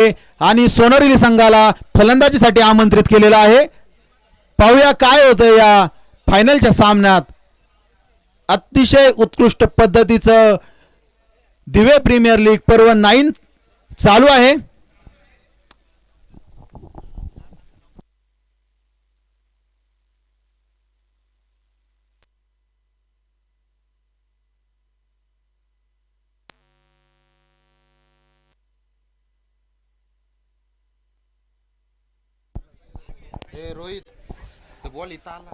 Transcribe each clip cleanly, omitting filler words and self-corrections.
आणि सोनेरी संघाला फलंदाजीसाठी आमंत्रित केलेला आहे। पाहूया काय होतं या फायनलच्या सामन्यात। अतिशय उत्कृष्ट पद्धतीचं दिवे प्रीमियर लीग पर्व 9 चालू आहे। रोहित बॉल इथं आला।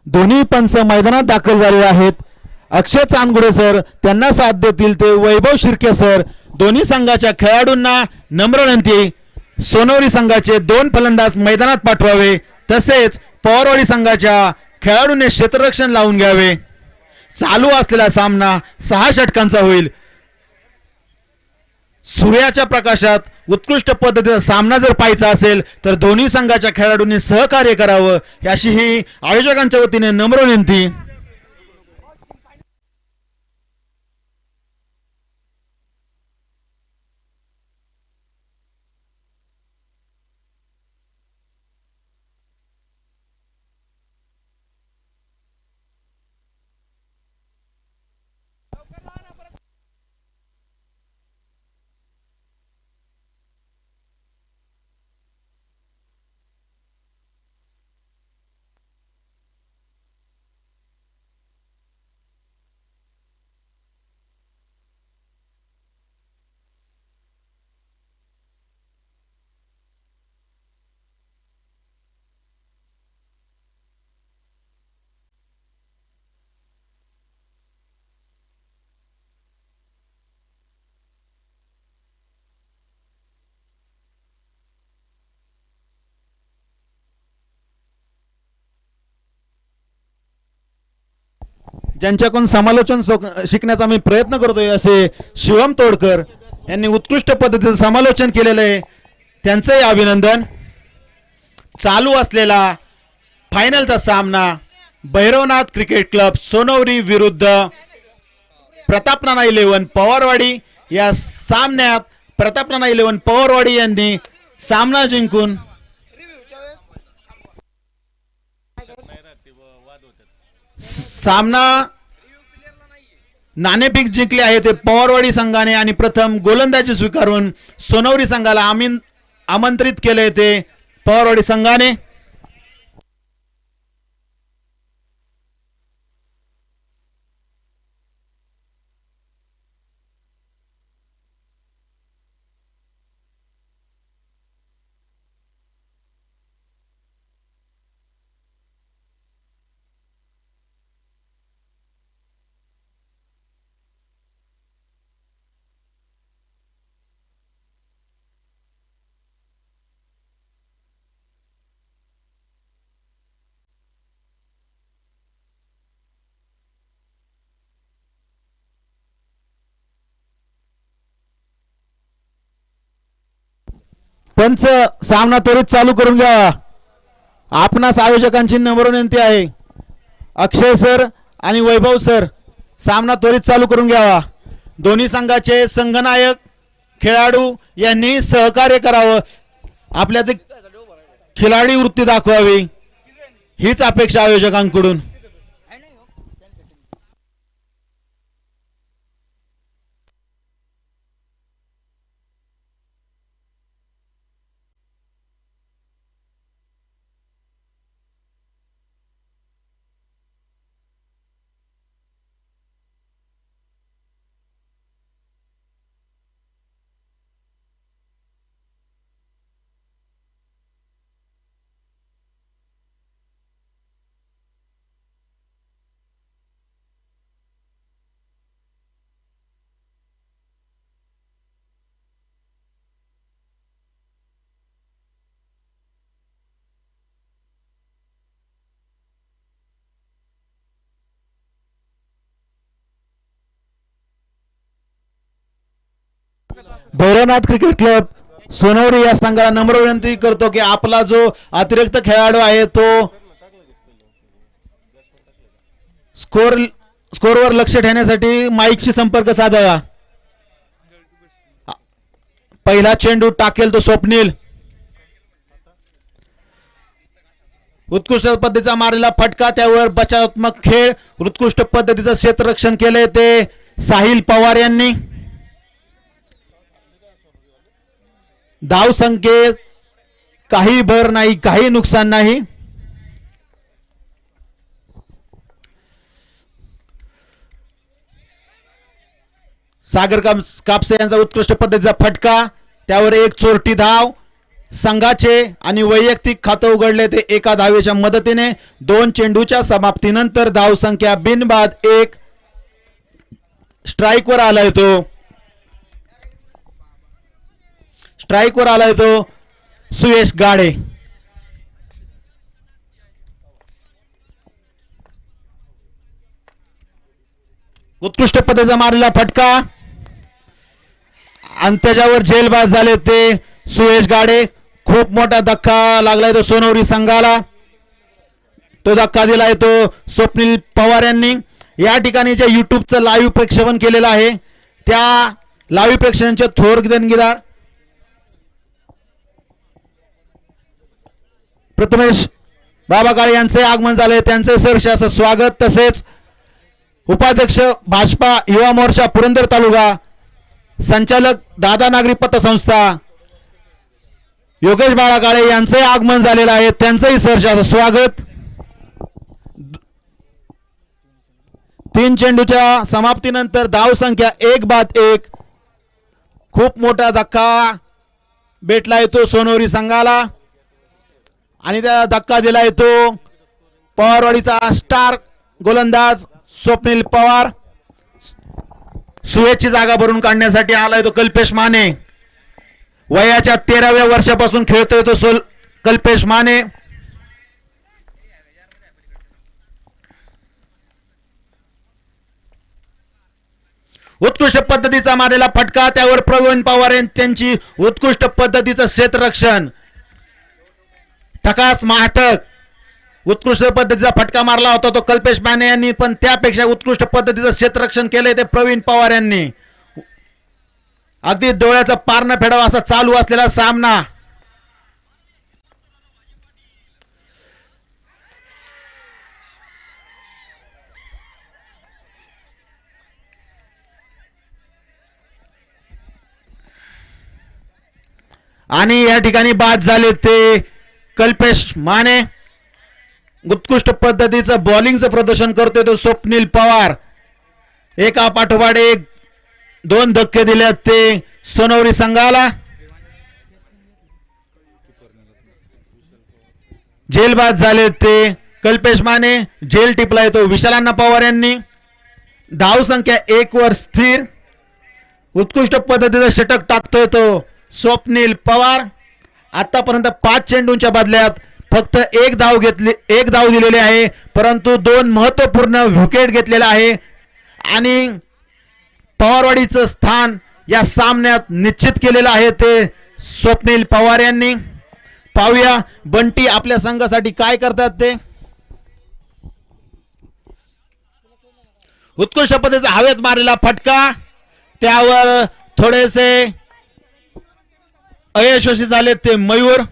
दोन्ही पंच मैदानात दाखल झाले आहेत। अक्षय चांदगुडे सर त्यांना साथ देतील ते वैभव शिर्के सर। दोन्ही संघाच्या खेळाडूंना नम्र विनंती, सोनेरी संघाचे 2 फलंदाज मैदानात पाठवावे, तसेच पवारवाडी संघाच्या खेळाडूंनी क्षेत्ररक्षण लावून घ्यावे। चालू असलेला सामना 6 षटकांचा होईल। सूर्याच्या प्रकाशात उत्कृष्ट पद्धतीचा सामना जर पाहायचा असेल तर दोन्ही संघाच्या खेळाडूंनी सहकार्य करावं अशी ही आयोजकांच्या वतीने नम्र विनंती। ज्यांच्याकडून समालोचन शिकण्याचा मी प्रयत्न करतोय असे शिवम तोडकर यांनी उत्कृष्ट पद्धतीचं समालोचन केलेलं आहे, त्यांचंही अभिनंदन। चालू असलेला फायनलचा सामना भैरवनाथ क्रिकेट क्लब सोनवरी विरुद्ध प्रतापनाना 11 पवारवाडी। या सामन्यात प्रतापनाना 11 पवारवाडी यांनी सामना जिंकून सामना नाणेफेक जिंकले आहे ते पवारवाडी संघाने आणि प्रथम गोलंदाजी स्वीकारून सोनवरी संघाला आमंत्रित केले ते पवारवाडी संघाने। पंच सामना त्वरित चालू करून घ्या। आपणास आयोजकांची नम्र विनंती आहे, अक्षय सर आणि वैभव सर सामना त्वरित चालू करून घ्यावा। दोन्ही संघाचे संघनायक खेळाडू यांनी सहकार्य करावं, आपल्यात खिलाडी वृत्ती दाखवावी हीच अपेक्षा आयोजकांकडून। भैरवनाथ क्रिकेट क्लब सोनवरी या संघाला नम्र विनंती करतो की आपला जो अतिरिक्त खेळाडू आहे तो स्कोर स्कोरवर लक्ष ठेवण्यासाठी माईकशी संपर्क साधावा. पहिला चेंडू टाकेल तो स्वप्नील. उत्कृष्ट पद्धतीचा मारलेला फटका, त्यावर बचावात्मक खेळ. उत्कृष्ट पद्धतीचं क्षेत्ररक्षण केलंय ते साहिल पवार यांनी. धाव संख्येत काही भर नाही, काही नुकसान नाही. सागर कापसे यांचा उत्कृष्ट पद्धतीचा फटका, त्यावर एक चोरटी धाव. संघाचे आणि वैयक्तिक खातं उघडले ते एका धावेच्या मदतीने. 2 चेंडूच्या समाप्तीनंतर धाव संख्या बिनबाद 1. स्ट्राईकवर आलाय तो. स्ट्राईकवर आलाय तो सुयश गाडे. उत्कृष्ट पद्धतीचा मारलेला फटका आणि त्याच्यावर झेलबाज झाले ते सुयश गाडे. खूप मोठा धक्का लागलाय तो सोनवरी संघाला. तो धक्का दिलाय तो स्वप्नील पवार यांनी. या ठिकाणी जे युट्यूबचं लाईव्ह प्रक्षेपण केलेलं आहे त्या लाईव्ह प्रेक्षकांचे थोर देणगीदार प्रथमेश बाबा काळे यांचे आगमन झाले, त्यांचे सहर्ष असं स्वागत. तसेच उपाध्यक्ष भाजपा युवा मोर्चा पुरंदर तालुका, संचालक दादा नागरी पतसंस्था योगेश बाळा काळे यांचे आगमन झालेलं आहे, त्यांचंही सहर्ष असं स्वागत. 3 चेंडूच्या समाप्तीनंतर धाव संख्या 1-1. खूप मोठा धक्का भेटला येतो सोनवरी संघाला आणि त्या धक्का दिला येतो पवारवाडीचा स्टार गोलंदाज स्वप्नील पवार. सुयशची जागा भरून काढण्यासाठी आलाय तो कल्पेश माने. वयाच्या 13व्या वर्षापासून खेळतोय तो कल्पेश माने. उत्कृष्ट पद्धतीचा मारलेला फटका, त्यावर प्रवीण पवार यांची उत्कृष्ट पद्धतीचं क्षेत्ररक्षण. ठकास माटक उत्कृष्ट पद्धतीचा फटका मारला होता तो कल्पेश माने यांनी, पण त्यापेक्षा उत्कृष्ट पद्धतीचं क्षेत्ररक्षण केलंय ते प्रवीण पवार यांनी. अगदी डोळ्याचा पार न फेडावा असा चालू असलेला सामना. आणि या ठिकाणी बाद झाले ते कल्पेश माने. उत्कृष्ट पद्धतीचं बॉलिंगचं प्रदर्शन करतोय तो स्वप्नील पवार. एका पाठोपाठ एक 2 धक्के दिले ते सोनवरी संघाला. जेलबाद झाले ते कल्पेश माने. जेल टिपलाय तो विशालांना पवार यांनी. धाव संख्या 1 वर स्थिर. उत्कृष्ट पद्धतीचं षटक टाकतोय तो स्वप्नील पवार. आतापर्यंत 5 चेंडूंच्या बदल्यात फक्त 1 धाव दिलेली आहे, परंतु 2 महत्वपूर्ण विकेट घेतलेला आहे आणि पवारवाडीचं स्थान या सामन्यात निश्चित केलेलं आहे ते स्वप्नील पवार यांनी. पाहूया बंटी आपल्या संघासाठी काय करतात ते. उत्कृष्ट पद्धतीचा हवेत मारलेला फटका, त्यावर थोडेसे अयशस्वी झाले ते मयूर.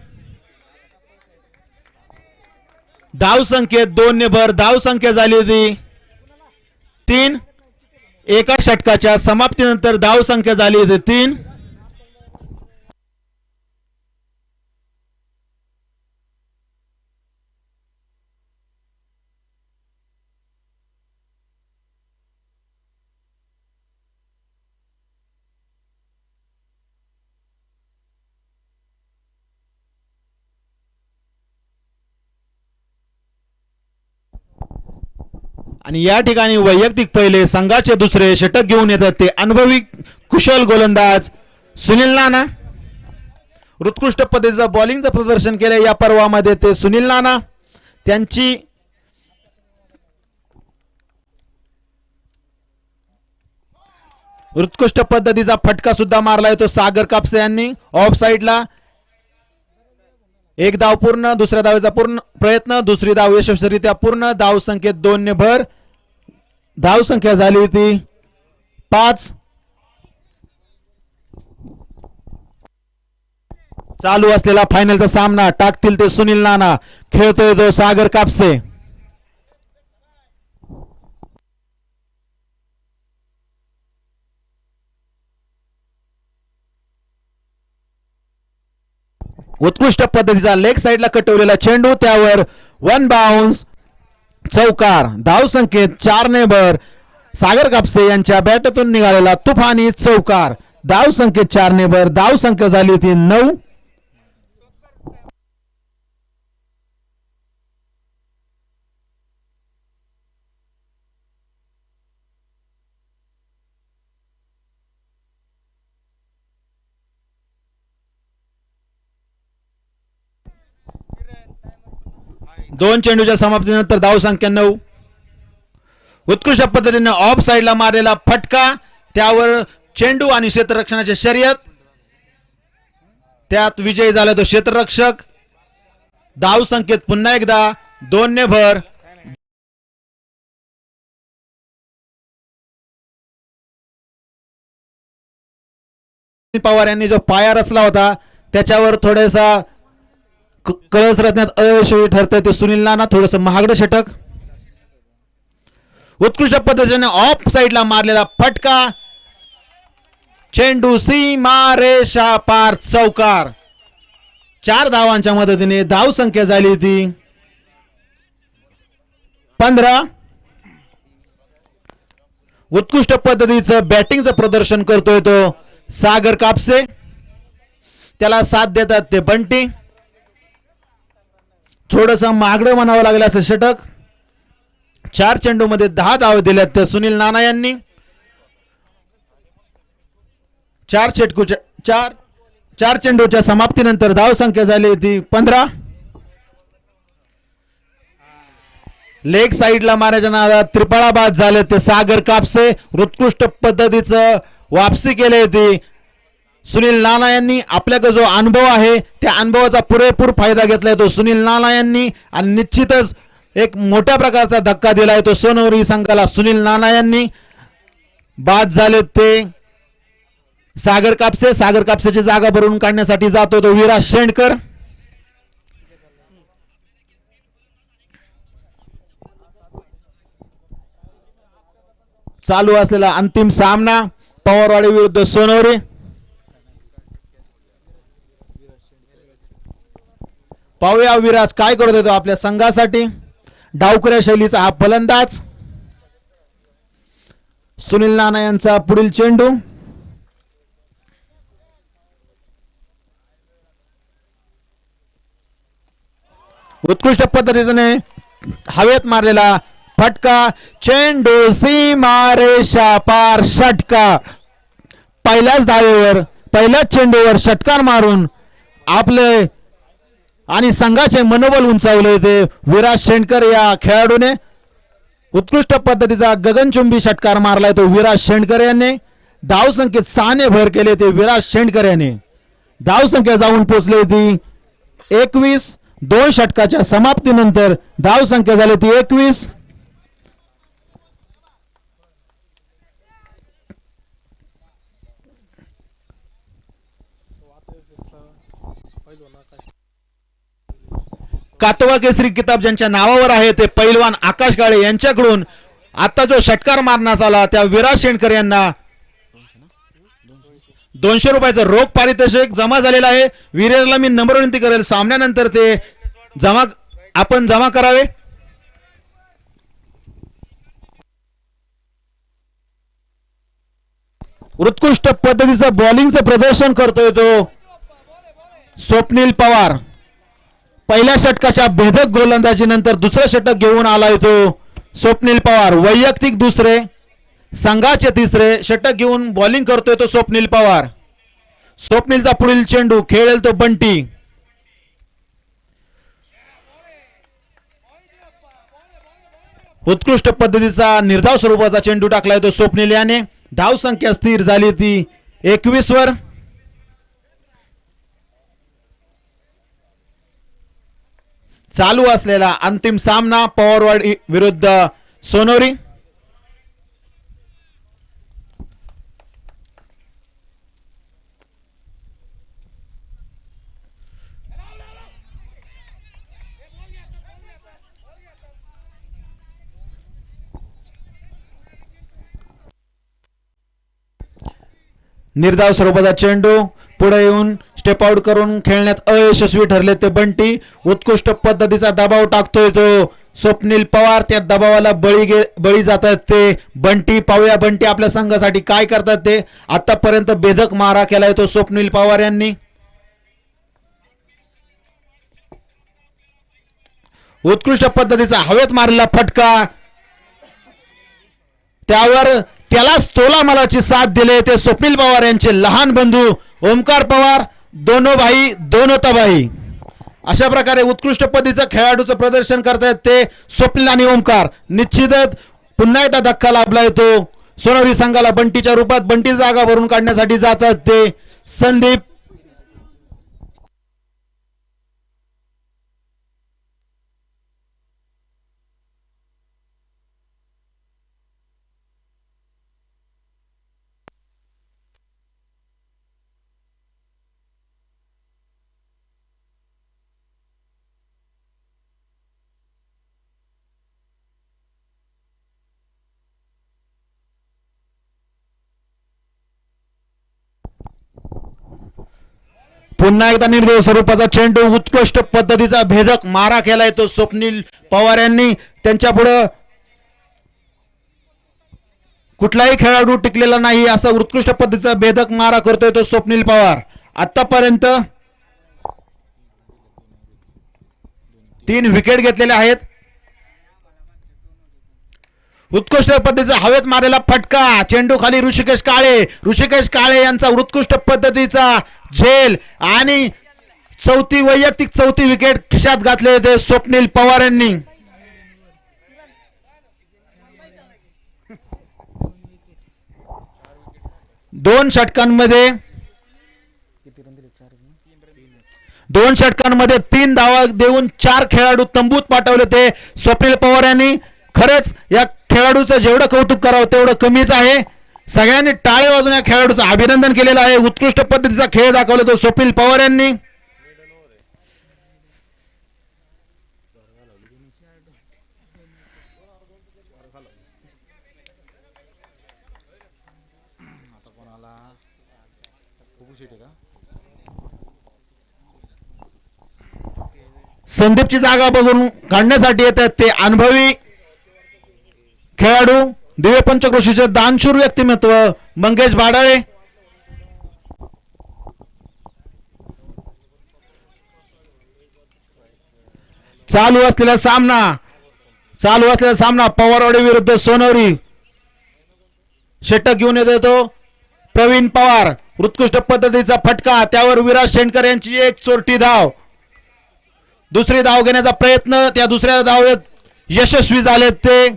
धाव संख्येत 2 ने भर. धाव संख्या झाली होती 3. एका षटकाच्या समाप्तीनंतर धाव संख्या झाली होती 3. आणि या ठिकाणी वैयक्तिक पहिले, संघाचे दुसरे षटक घेऊन येतात ते अनुभवी कुशल गोलंदाज सुनील नाना. उत्कृष्ट पद्धतीचं बॉलिंगचं प्रदर्शन केलं या पर्वामध्ये ते सुनील नाना. त्यांची उत्कृष्ट पद्धतीचा फटका सुद्धा मारला तो सागर कापसे यांनी ऑफ साइडला. 1 धाव पूर्ण. दुसऱ्या धावेचा पूर्ण प्रयत्न, दुसरी धाव यशस्वीरित्या पूर्ण. धाव संख्येत 2 ने भर. धाव संख्या झाली होती 5. चालू असलेला फायनलचा सामना टाकतील ते सुनील नाना, खेळतोय तो सागर कापसे. उत्कृष्ट पद्धतीचा लेग साइडला कटवलेला चेंडू, त्यावर वन बाउन्स, चौकार. धाव संख्येत 4 ने भर. सागर कापसे यांच्या बॅटतून निघालेला तुफानी चौकार. धाव संख्येत 4 ने भर. धाव संख्या झाली होती 9. दोन चेंडूच्या समाप्तीनंतर धाव संख्या 9. उत्कृष्ट पद्धतीने ऑफ साइडला मारलेला फटका, त्यावर चेंडू आणि क्षेत्ररक्षणाची शर्यत, त्यात विजयी झाला तो क्षेत्ररक्षक. धाव संख्येत पुन्हा एकदा 2 ने भर. पवार यांनी जो पाया रचला होता त्याच्यावर थोडासा कळस रचण्यात अयशस्वी ठरतंय ते सुनील नाना. थोडस महागडं षटक. उत्कृष्ट पद्धतीने ऑफ साइडला मारलेला फटका, चेंडू सीमा रेषा पार, चौकार. 4 धावांच्या मदतीने धाव संख्या झाली होती 15. उत्कृष्ट पद्धतीचं बॅटिंगचं प्रदर्शन करतोय तो सागर कापसे. त्याला साथ देतात ते बंटी. थोडस महागडं म्हणावं लागलं असं षटक. 4 चेंडू मध्ये 10 धावा दिल्यात त्या सुनील नाना यांनी. 4 चेंडूच्या समाप्तीनंतर धाव संख्या झाली होती 15. लेग साइडला मारायच्या नादात त्रिफळा बाद झाले ते सागर कापसे. उत्कृष्ट पद्धतीचं वापसी केली होती सुनील नाना यांनी. आपल्याकडे जो अनुभव आहे त्या अनुभवाचा पुरेपूर फायदा घेतलाय तो सुनील नाना यांनी, आणि निश्चितच एक मोठ्या प्रकारचा धक्का दिलाय तो सोनवरी संघाला सुनील नाना यांनी. बाद झाले ते सागर कापसे. सागर कापसेची जागा भरून काढण्यासाठी जातो तो विराज शेंडकर. चालू असलेला अंतिम सामना पवारवाडी विरुद्ध सोनवरी. पाहूया विराज काय करत होतो आपल्या संघासाठी. डावकऱ्या शैलीचा हा फलंदाज. सुनील नाना यांचा पुढील चेंडू. उत्कृष्ट पद्धतीने हवेत मारलेला फटका, चेंडू सीमा रेषा पार, षटकार. पहिल्याच धावेवर पहिल्याच चेंडूवर षटकार मारून आपले आणि संघाचे मनोबल उंचावले ते विराज शेंडकर या खेळाडूने. उत्कृष्ट पद्धतीचा गगनचुंबी षटकार मारलाय तो विराज शेंडकर यांनी. धाव संख्येत 6 ने भर केले ते विराज शेंडकर यांनी. धाव संख्या जाऊन पोहोचली होती 21. 2 षटकाच्या समाप्तीनंतर धाव संख्या झाली ती 21. कातोबा केसरी किताब ज्यांच्या नावावर आहे ते पैलवान आकाश काळे यांच्याकडून आता जो षटकार मारण्यात आला त्या विराज शेंडकर यांना 200 रुपयाचं रोख पारितोषिक जमा झालेलं आहे. विराजला मी नंबर विनंती करेल सामन्यानंतर ते आपण जमा करावे. उत्कृष्ट पद्धतीचं बॉलिंगचं प्रदर्शन करतोय तो स्वप्नील पवार. पहिल्या षटकाच्या भेदक गोलंदाजी नंतर दुसरं षटक घेऊन आलाय तो स्वप्नील पवार. वैयक्तिक दुसरे, संघाचे तिसरे षटक घेऊन बॉलिंग करतोय तो स्वप्नील पवार. स्वप्नीलचा पुढील चेंडू खेळेल तो बंटी. उत्कृष्ट पद्धतीचा निर्धाव स्वरूपाचा चेंडू टाकलाय तो स्वप्नील याने. धाव संख्या स्थिर झाली ती 21 वर. चालू असलेला अंतिम सामना पवारवाडी विरुद्ध सोनवरी. निर्धाव स्वरूपाचा चेंडू पुढे येऊन स्टेप आउट करून खेळण्यात अयशस्वी ठरले ते बंटी. उत्कृष्ट पद्धतीचा दबाव टाकतोय तो स्वप्नील पवार. त्या दबावाला बळी जातात ते बंटी. पाहूया बंटी आपल्या संघासाठी काय करतात ते. आतापर्यंत भेदक मारा केलाय तो स्वप्नील पवार यांनी. उत्कृष्ट पद्धतीचा हवेत मारलेला फटका, त्यावर त्यालाच तोलामालाची साथ दिले ते स्वप्नील पवार यांचे लहान बंधू ओमकार पवार. दोनो भाई दोनो तबाही. अशा प्रकारे उत्कृष्ट पद्धतीचं खेळाडूचं प्रदर्शन करतायत ते स्वप्नील आणि ओमकार. निश्चितच पुन्हा एकदा धक्का लाभलाय तो सोनवडी संघाला बंटीच्या रूपात. बंटी जागा भरून काढण्यासाठी जातात ते संदीप. पुन्हा एकदा निर्देव स्वरूपाचा चेंडू. उत्कृष्ट पद्धतीचा भेदक मारा केलाय तो स्वप्नील पवार यांनी. त्यांच्या पुढे कुठलाही खेळाडू टिकलेला नाही असा उत्कृष्ट पद्धतीचा भेदक मारा करतोय तो स्वप्नील पवार. आतापर्यंत 3 विकेट घेतलेले आहेत. उत्कृष्ट पद्धतीचा हवेत मारलेला फटका, चेंडू खाली ऋषिकेश काळे. ऋषिकेश काळे यांचा उत्कृष्ट पद्धतीचा झेल आणि वैयक्तिक चौथी विकेट खिशात घातले ते स्वप्नील पवार यांनी. दोन षटकांमध्ये 3 धावा देऊन 4 खेळाडू तंबूत पाठवले ते स्वप्नील पवार यांनी. खरंच या खेळाडूचं जेवढं कौतुक करावं तेवढं कमीच आहे. सगळ्यांनी टाळे वाजून या खेळाडूचं अभिनंदन केलेलं आहे. उत्कृष्ट पद्धतीचा खेळ दाखवला तो स्वप्नील पवार यांनी. संदीपची जागा बघून काढण्यासाठी येतात ते अनुभवी खेळाडू दिव्य पंचक्रोशीचे दानशूर व्यक्तिमत्व मंगेश भाडाळे. चालू असलेला सामना पवारवाडी विरुद्ध सोनवडी. षटक घेऊन येतो प्रवीण पवार. उत्कृष्ट पद्धतीचा फटका, त्यावर विराज शेंडकर यांची एक चोरटी धाव. दुसरी धाव घेण्याचा प्रयत्न, त्या दुसऱ्या धावेत यशस्वी झाले ते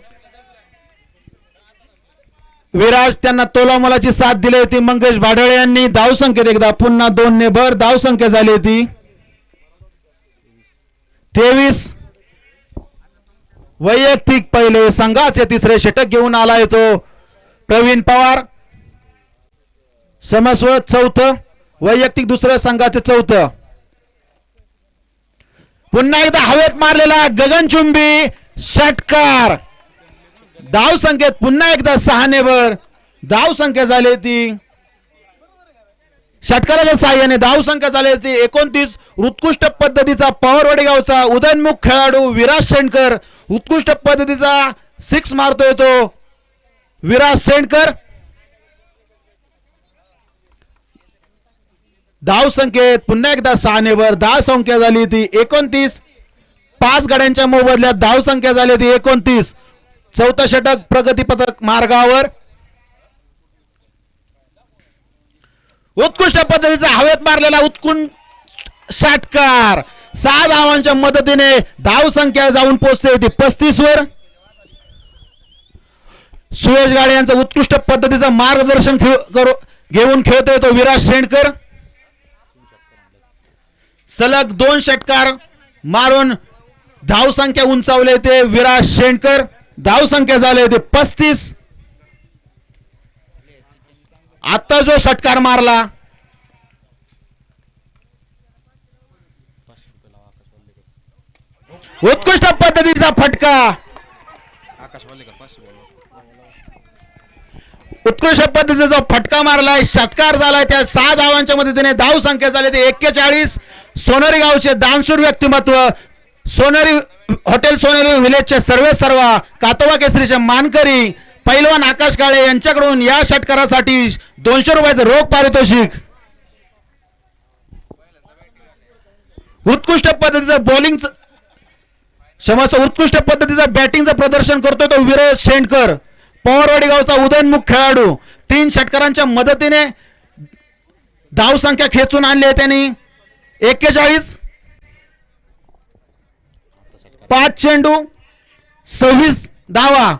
विराज. त्यांना तोलामोलाची साथ दिली होती मंगेश भाडळे यांनी. धाव संख्येत एकदा पुन्हा 2 ने भर. धाव संख्या झाली होती 23. वैयक्तिक पहिले संघाचे तिसरे षटक घेऊन आलाय तो प्रवीण पवार. समस्व चौथं, वैयक्तिक दुसरं, संघाचे चौथं. पुन्हा एकदा हवेत मारलेला गगनचुंबी षटकार. धाव संख्येत पुन्हा एकदा 6 ने भर. धाव संख्या झाली ती षटकाराच्या साह्याने धाव संख्या झाली ती 29. उत्कृष्ट पद्धतीचा पवारवाडी गावचा उदयनमुख खेळाडू विराज शेंडकर. उत्कृष्ट पद्धतीचा 6 मारतोय तो विराज शेंडकर. धाव संख्येत पुन्हा एकदा 6 ने भर. धाव संख्या झाली ती 29. 5 गड्यांच्या मोबदल्यात धाव संख्या झाली ती 29. चौथा षटक प्रगतीपथक मार्गावर. उत्कृष्ट पद्धतीचा हवेत मारलेला उत्कृष्ट षटकार. 6 धावांच्या मदतीने धाव संख्या जाऊन पोहोचते ती 35 वर. सुयश गाडे यांचं उत्कृष्ट पद्धतीचं मार्गदर्शन घेऊन खेळतोय तो विराज शेंडकर. सलग 2 षटकार मारून धाव संख्या उंचावले ते विराज शेंडकर. धाव संख्या झाले ते 35. आता जो षटकार मारला उत्कृष्ट पद्धतीचा फटका. उत्कृष्ट पद्धतीचा जो फटका मारलाय, षटकार झालाय, त्या 6 धावांच्या मदतीने धाव संख्या झाली ते 41. सोनेरी गावचे दानशूर व्यक्तिमत्व, सोनेरी हॉटेल सोनेरी व्हिलेजचे सर्वेसर्वा, कातोबा केसरीचे मानकरी पैलवान आकाश काळे यांच्याकडून या षटकारासाठी 200 रुपयाचं रोख पारितोषिक. उत्कृष्ट पद्धतीचं बॉलिंग, उत्कृष्ट पद्धतीचं बॅटिंगचं प्रदर्शन करतो तो विराज शेंडकर, पवारवाडी गावचा उदयनमुख खेळाडू. 3 षटकारांच्या मदतीने धाव संख्या खेचून आणली आहे त्यांनी 41. 5 चेंडू 26 धावा.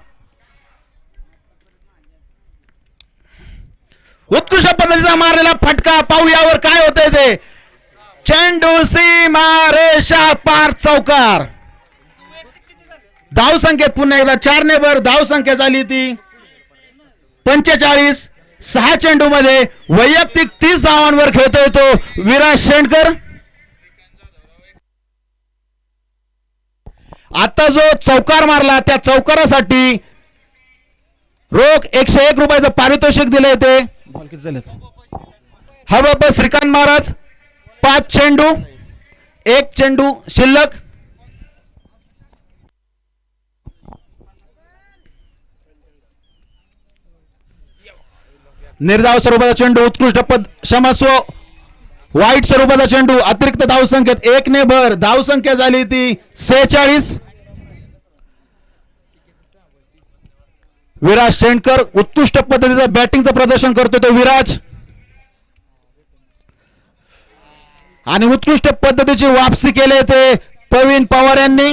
उत्कृष्ट पद्धतीचा मारलेला फटका, पाहू यावर काय होतंय ते. चेंडू सीमा रेषा पार, चौकार. धाव संख्येत पुन्हा एकदा 4 ने भर धाव संख्या झाली ती 45. 6 चेंडू मध्ये वैयक्तिक 30 धावांवर खेळतोय तो विराज शेंडकर. आता जो चौकार मारला त्या चौकारासाठी रोख 101 रुपयाचं पारितोषिक दिले ते. हा बाबा श्रीकांत महाराज. 5 चेंडू 1 चेंडू शिल्लक. निर्धाव स्वरूपाचा चेंडू, उत्कृष्ट क्षमस्व वाईट स्वरूपाचा चेंडू, अतिरिक्त धाव संख्येत 1 ने भर धाव संख्या झाली ती 46. विराज शेंडकर उत्कृष्ट पद्धतीचं बॅटिंगचं प्रदर्शन करतो तो विराज, आणि उत्कृष्ट पद्धतीची वापसी केली ते प्रवीण पवार यांनी.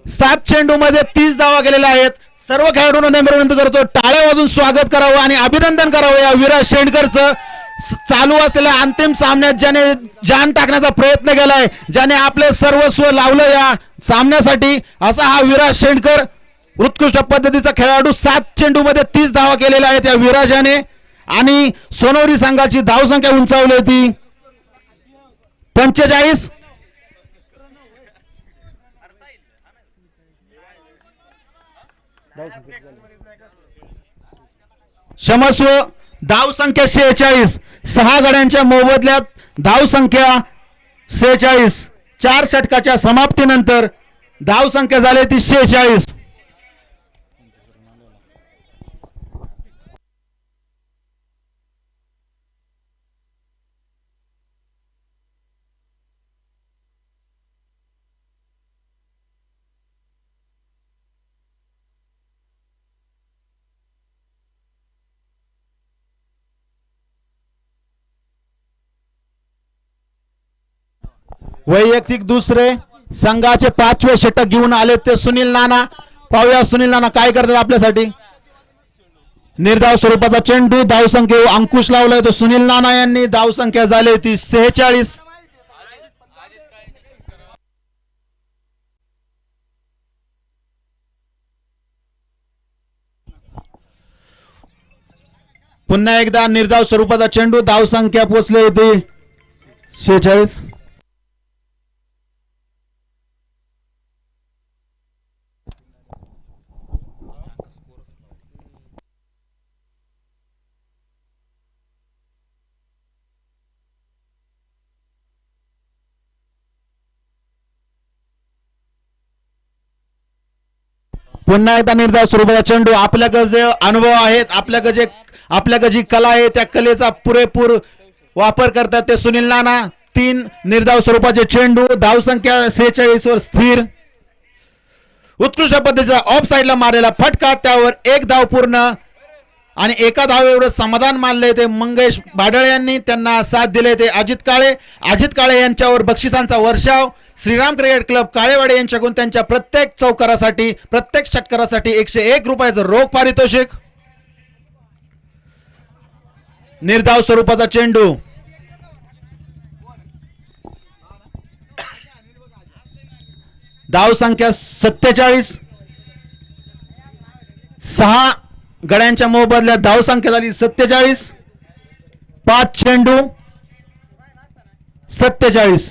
7 चेंडू मध्ये 30 धावा केलेल्या आहेत. सर्व खेळाडूंना विनंती करतो टाळ्या वाजून स्वागत करावं आणि अभिनंदन करावं या विराज शेंडकरचं. चालू असलेल्या अंतिम सामन्यात ज्याने जान टाकण्याचा प्रयत्न केलाय, ज्याने आपले सर्वस्व लावलं या सामन्यासाठी, असा हा विराज शेंडकर उत्कृष्ट पद्धतीचा खेळाडू. 7 चेंडू मध्ये 30 धावा केलेल्या आहेत या विराजाने, आणि सोनवरी संघाची धाव संख्या उंचावली होती 45. क्षमस्व धाव संख्या 46. 6 गड्यांच्या मोबदल्यात धाव संख्या 46. 4 षटकाच्या समाप्तीनंतर धाव संख्या झाली ती 46. वैयक्तिक दुसरे संघाचे 5वे षटक घेऊन आले ते सुनील नाना. पाहूया सुनील नाना काय करतात आपल्यासाठी. निर्धाव स्वरूपाचा चेंडू, धाव संख्या अंकुश लावलाय तो सुनील नाना यांनी. धाव संख्या झाली ती 46. पुन्हा एकदा निर्धाव स्वरूपाचा चेंडू, धाव संख्या पोहोचली होती 46. पुन्हा एकदा निर्धाव स्वरूपाचा चेंडू. आपल्याकडे जे अनुभव आहेत, आपल्याकडे जी कला आहे, त्या कलेचा पुरेपूर वापर करतात ते सुनील नाना. 3 निर्धाव स्वरूपाचे चेंडू, धाव संख्या 46 वर स्थिर. उत्कृष्ट पद्धतीचा ऑफ साइडला मारलेला फटका, त्यावर 1 धाव पूर्ण, आणि एका धावेवर समाधान मानले ते मंगेश बाडळे यांनी. त्यांना साथ दिले ते अजित काळे यांच्यावर बक्षिसांचा वर्षाव. श्रीराम क्रिकेट क्लब काळेवाडी यांच्याकडून त्यांच्या प्रत्येक चौकारासाठी, प्रत्येक षटकारासाठी 101 रुपयाचं रोख पारितोषिक. निर्धाव स्वरूपाचा चेंडू, धाव संख्या 47. 6 गड्यांच्या मोबदल्यात धाव संख्या झाली 47. 5 चेंडू 47.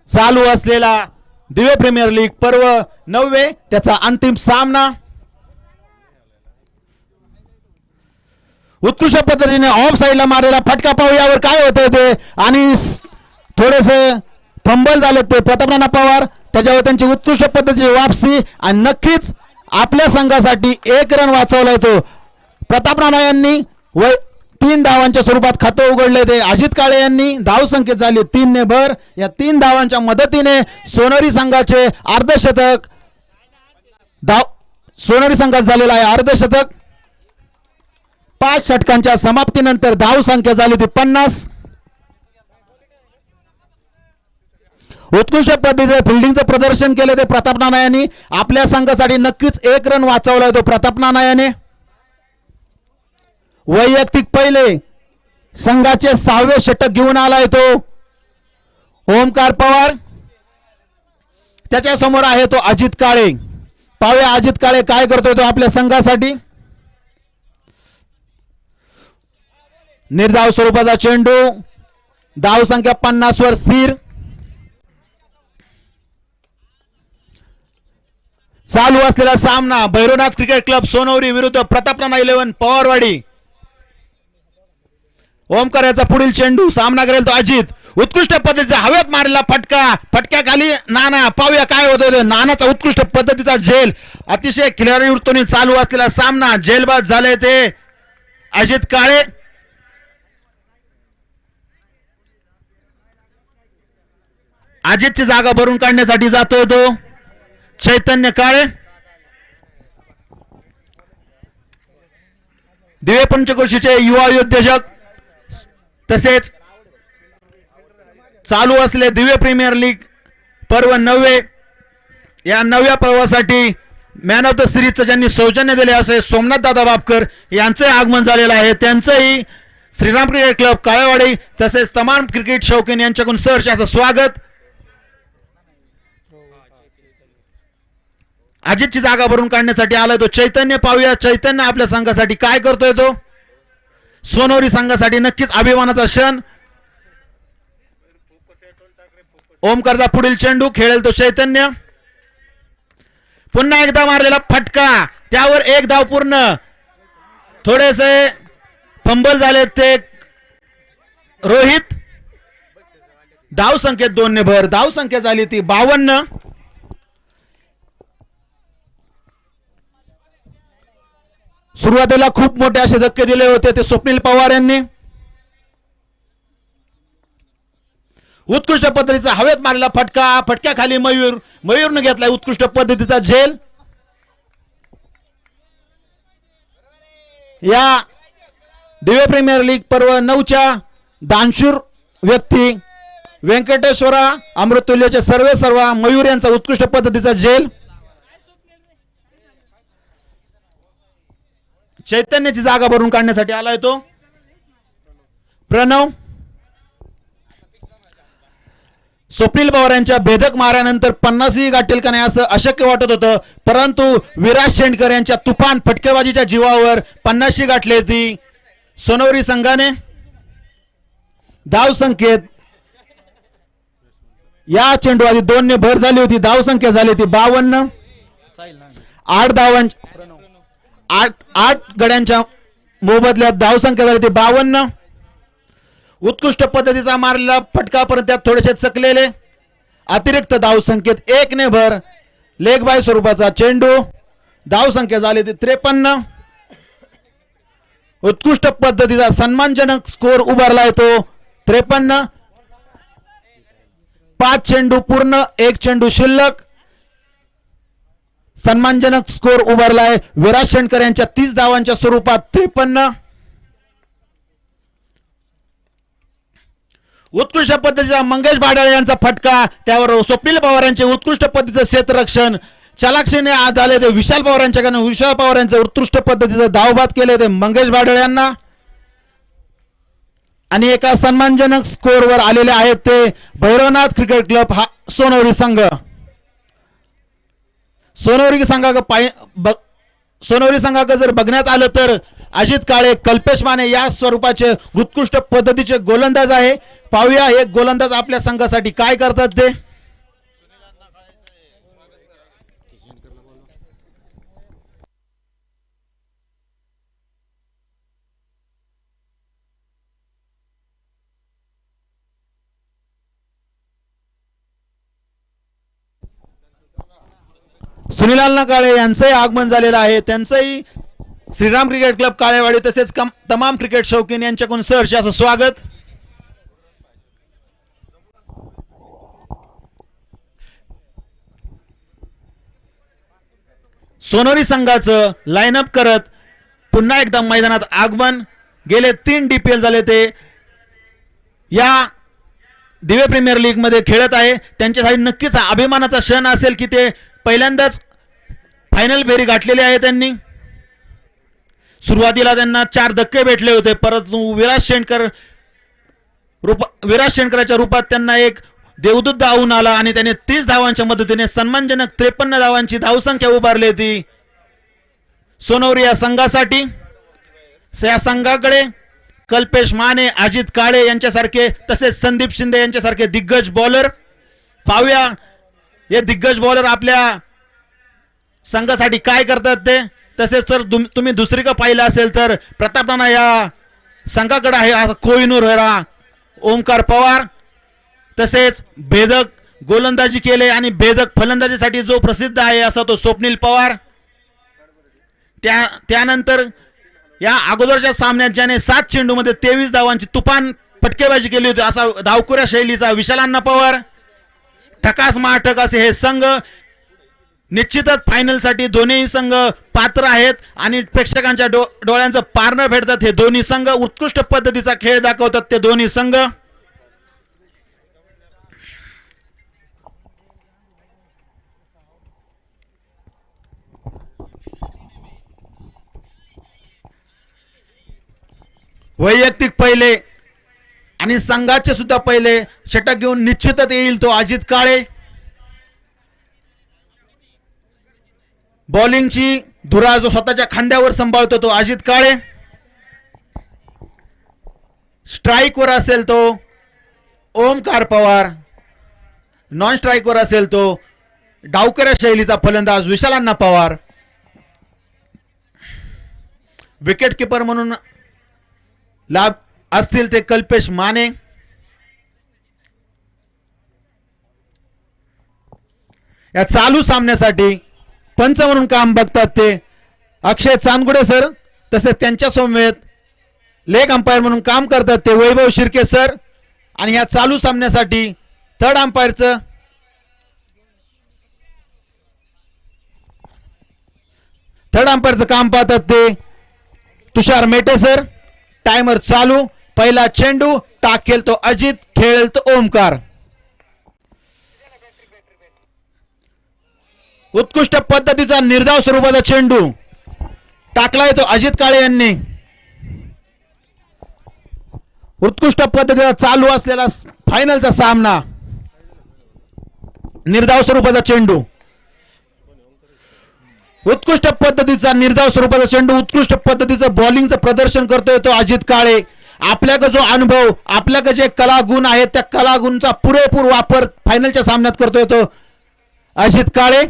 चालू असलेला दिवे प्रीमियर लीग पर्व 9 त्याचा अंतिम सामना उत्कृष्ट पद्धतीने ऑफ साइडला मारलेला फटका पाहूयावर काय होतंय ते आणि थोडेसे फंबल झाले ते प्रतापनाना पवार त्याच्यावर त्यांची उत्कृष्ट पद्धतीची वापसी आणि नक्कीच आपल्या संघासाठी 1 रन वाचवलाय तो प्रतापनाना यांनी 3 धावांच्या स्वरूपात खातं उघडले ते अजित काळे यांनी धाव संख्येत झाली 3 ने भर या 3 धावांच्या मदतीने सोनेरी संघाचे अर्धशतक सोनेरी संघात झालेला आहे अर्धशतक 5 षटकांच्या समाप्तीनंतर धाव संख्या झाली ती 50 उत्कृष्ट पद्धतीने फिल्डिंगचं प्रदर्शन केलं ते प्रताप नाना यांनी आपल्या संघासाठी नक्कीच 1 रन वाचवलाय तो प्रताप नाना याने वैयक्तिक पहिले संघाचे 6वे षटक घेऊन आलाय तो ओमकार पवार त्याच्या समोर आहे तो अजित काळे पाहूया अजित काळे काय करतोय तो आपल्या संघासाठी निर्धाव स्वरूपाचा चेंडू धाव संख्या 50 वर स्थिर चालू असलेला सामना भैरवनाथ क्रिकेट क्लब सोनवरी विरुद्ध प्रतापनाना 11 पवारवाडी ओमकार याचा पुढील चेंडू सामना करेल तो अजित उत्कृष्ट पद्धतीचा हवेत मारलेला फटक्याखाली नाना पाहूया काय होतोय नानाचा उत्कृष्ट पद्धतीचा झेल अतिशय खिलाडूवृत्तीने चालू असलेला सामना झेलबाद झाले ते अजित काळे अजितची जागा भरून काढण्यासाठी जातोय तो चैतन्य काळे दिवे पंचक्रोशीचे युवा उद्योजक तसेच चालू असले दिवे प्रीमियर लीग पर्व 9 या 9व्या पर्वासाठी मॅन ऑफ द सिरीजचं ज्यांनी सौजन्य दिले असे सोमनाथ दादा बापकर यांचे आगमन झालेलं आहे त्यांचंही श्रीराम क्रिकेट क्लब काळेवाडी तसेच तमाम क्रिकेट शौकीन यांच्याकडून सहर्ष असं स्वागत अजितची जागा भरून काढण्यासाठी आलाय तो चैतन्य पाहूया चैतन्य आपल्या संघासाठी काय करतोय तो सोनवरी संघासाठी नक्कीच अभिमानाचा क्षण ओमकारचा पुढील चेंडू खेळेल तो चैतन्य पुन्हा एकदा मारलेला फटका त्यावर 1 धाव पूर्ण थोडेसे फंबल झाले ते रोहित धाव संख्येत 2 ने भर धाव संख्या झाली ती 52 सुरुवातीला खूप मोठे असे धक्के दिले होते ते स्वप्नील पवार यांनी उत्कृष्ट पद्धतीचा हवेत मारलेला फटक्याखाली मयूरने घेतलाय उत्कृष्ट पद्धतीचा झेल या दिवे प्रीमियर लीग पर्व 9च्या दानशूर व्यक्ती व्यंकटेश्वरा अमृतुल्यचे सर्व मयूर यांचा उत्कृष्ट पद्धतीचा झेल चैतन्याची जागा भरून काढण्यासाठी आलाय तो प्रणव स्वप्नील पवार यांच्या भेदक माऱ्यानंतर 50ही गाठेल का नाही असं अशक्य वाटत होतं परंतु विराज शेंडकर यांच्या तुफान फटकेबाजीच्या जीवावर 50ही गाठली ती सोनवरी संघाने धाव संख्येत या चेंडू आधी 2 ने भर झाली होती धाव संख्या झाली ती 52 8 धावांची 8 गड्यांच्या मोबदल्यात धाव संख्या झाली ती 52 उत्कृष्ट पद्धतीचा मारलेला फटका परंतु त्यात थोडेसे चकलेले अतिरिक्त धाव संख्येत 1 ने भर लेग बाय स्वरूपाचा चेंडू धाव संख्या झाली ती 53 उत्कृष्ट पद्धतीचा सन्मानजनक स्कोर उभारलाय तो 53 5 चेंडू पूर्ण 1 चेंडू शिल्लक सन्मानजनक स्कोर उभारलाय विराज शेंडकर यांच्या 30 धावांच्या स्वरूपात 53 उत्कृष्ट पद्धतीचा मंगेश भाडाळे यांचा फटका त्यावर स्वप्नील पवार यांचे उत्कृष्ट पद्धतीचं क्षेत्ररक्षण चलाक्षीने आज आले ते विशाल पवार यांच्याकडून विशाल पवार यांचे उत्कृष्ट पद्धतीचं धावबाद केले ते मंगेश भाडाळे यांना आणि एका सन्मानजनक स्कोरवर आलेले आहेत ते भैरवनाथ क्रिकेट क्लब हा सोनवरी संघ सोनवरी संघाकडे जर बघण्यात आलं तर अजित काळे कल्पेश माने या स्वरूपाचे उत्कृष्ट पद्धतीचे गोलंदाज आहे पाहूया एक गोलंदाज आपल्या संघासाठी काय करतात ते सुनीलाल काळे यांचंही आगमन झालेलं आहे. त्यांचंही श्रीराम क्रिकेट क्लब काळेवाडी तसेच तमाम क्रिकेट शौकीन यांच्याकडून सहर्ष असं स्वागत. सोनोरी संघाचं लाईनअप करत पुन्हा एकदा मैदानात आगमन. गेले 3 DPL झाले ते या दिवे प्रीमियर लीग मध्ये खेळत आहे. त्यांच्यासाठी नक्कीच अभिमानाचा क्षण असेल की ते पहिल्यांदाच फायनल फेरी गाठलेली आहे. त्यांनी सुरुवातीला त्यांना 4 धक्के भेटले होते, परंतु विराज शेणकरच्या रूपात त्यांना एक देवदूत धावून आला आणि त्याने 30 धावांच्या मदतीने सन्मानजनक 53 धावांची धावसंख्या उभारली होती सोनवरी या संघासाठी. या संघाकडे कल्पेश माने, अजित काळे यांच्यासारखे तसेच संदीप शिंदे यांच्यासारखे दिग्गज बॉलर. पाहूया हे दिग्गज बॉलर आपल्या संघासाठी काय करतात ते. तसेच तर तुम्ही दुसरीकडे पाहिलं असेल तर प्रताप राणा या संघाकडे आहे कोहिनूर हरा, ओमकार पवार. तसेच भेदक गोलंदाजी केले आणि भेदक फलंदाजीसाठी जो प्रसिद्ध आहे असा तो स्वप्नील पवार. त्यानंतर या अगोदरच्या सामन्यात ज्याने 7 चेंडूमध्ये 23 धावांची तुफान फटकेबाजी केली होती असा धावखुऱ्या शैलीचा विशाल पवार. ठकास महाठक असे हे संघ. निश्चितच फायनलसाठी दोन्ही संघ पात्र आहेत आणि प्रेक्षकांच्या डोळ्यांचं पारणं फेडतात हे दोन्ही संघ. उत्कृष्ट पद्धतीचा खेळ दाखवतात ते दोन्ही संघ. वैयक्तिक पहिले आणि संघाचे सुद्धा पहिले षटक घेऊन निश्चितच येईल तो अजित काळे. बॉलिंगची धुरा जो स्वतःच्या खांद्यावर सांभाळतो तो अजित काळे. स्ट्राईकवर असेल तो ओमकार पवार, नॉन स्ट्राईकवर असेल तो डावकऱ्या शैलीचा फलंदाज विशाल पवार. विकेट किपर म्हणून लाभ असतील ते कल्पेश माने. या चालू सामन्यासाठी पंच म्हणून काम बघतात ते अक्षय चांदगुडे सर. तसेच त्यांच्या समवेत लेग अंपायर म्हणून काम करतात ते वैभव शिर्के सर. आणि या चालू सामन्यासाठी थर्ड अंपायरचं काम पाहतात ते तुषार मेटे सर. टाइमर चालू. पहिला चेंडू टाकेल तो अजित, खेळेल तो ओमकार. उत्कृष्ट पद्धतीचा निर्धाव स्वरूपाचा चेंडू टाकलाय तो अजित काळे यांनी. उत्कृष्ट पद्धतीचा चालू असलेला फायनलचा सामना. निर्धाव स्वरूपाचा चेंडू, उत्कृष्ट पद्धतीचा निर्धाव स्वरूपाचा चेंडू, उत्कृष्ट पद्धतीचं बॉलिंगचं प्रदर्शन करतोय तो अजित काळे. आपल्याकडे जो अनुभव, आपल्याकडे जे कलागुण आहेत त्या कलागुणचा पुरेपूर वापर फायनलच्या सामन्यात करतोय तो अजित काळे.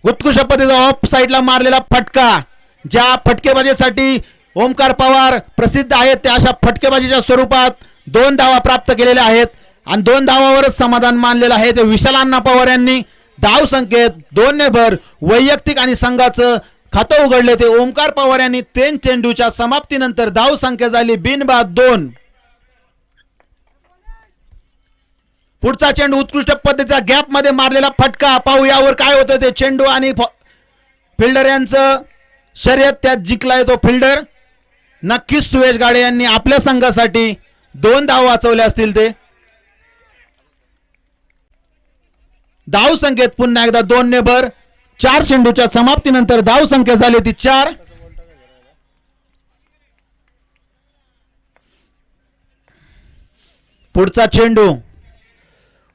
उत्कृष्ट पद्धतीचा ऑफ साइडला मारलेला फटका. ज्या फटकेबाजीसाठी ओमकार पवार प्रसिद्ध आहेत त्या अशा फटकेबाजीच्या स्वरूपात 2 धावा प्राप्त केलेल्या आहेत आणि 2 धावावरच समाधान मानलेलं आहे ते विशाल पवार यांनी. धाव संख्येत 2 ने भर वैयक्तिक आणि संघाचं खातं उघडले ते ओमकार पवार यांनी. 3 चेंडूच्या समाप्तीनंतर धाव संख्या झाली बिनबाद 2. पुढचा चेंडू उत्कृष्ट पद्धतीचा गॅप मध्ये मारलेला फटका. पाहू यावर काय होतं ते. चेंडू आणि फिल्डर यांचं शर्यत, त्यात जिंकलाय तो फिल्डर. नक्कीच सुयश गाडे यांनी आपल्या संघासाठी 2 धाव वाचवले असतील ते. धाव संख्येत पुन्हा एकदा 2 ने भर. 4 चेंडूच्या समाप्तीनंतर धाव संख्या झाली ती 4. पुढचा चेंडू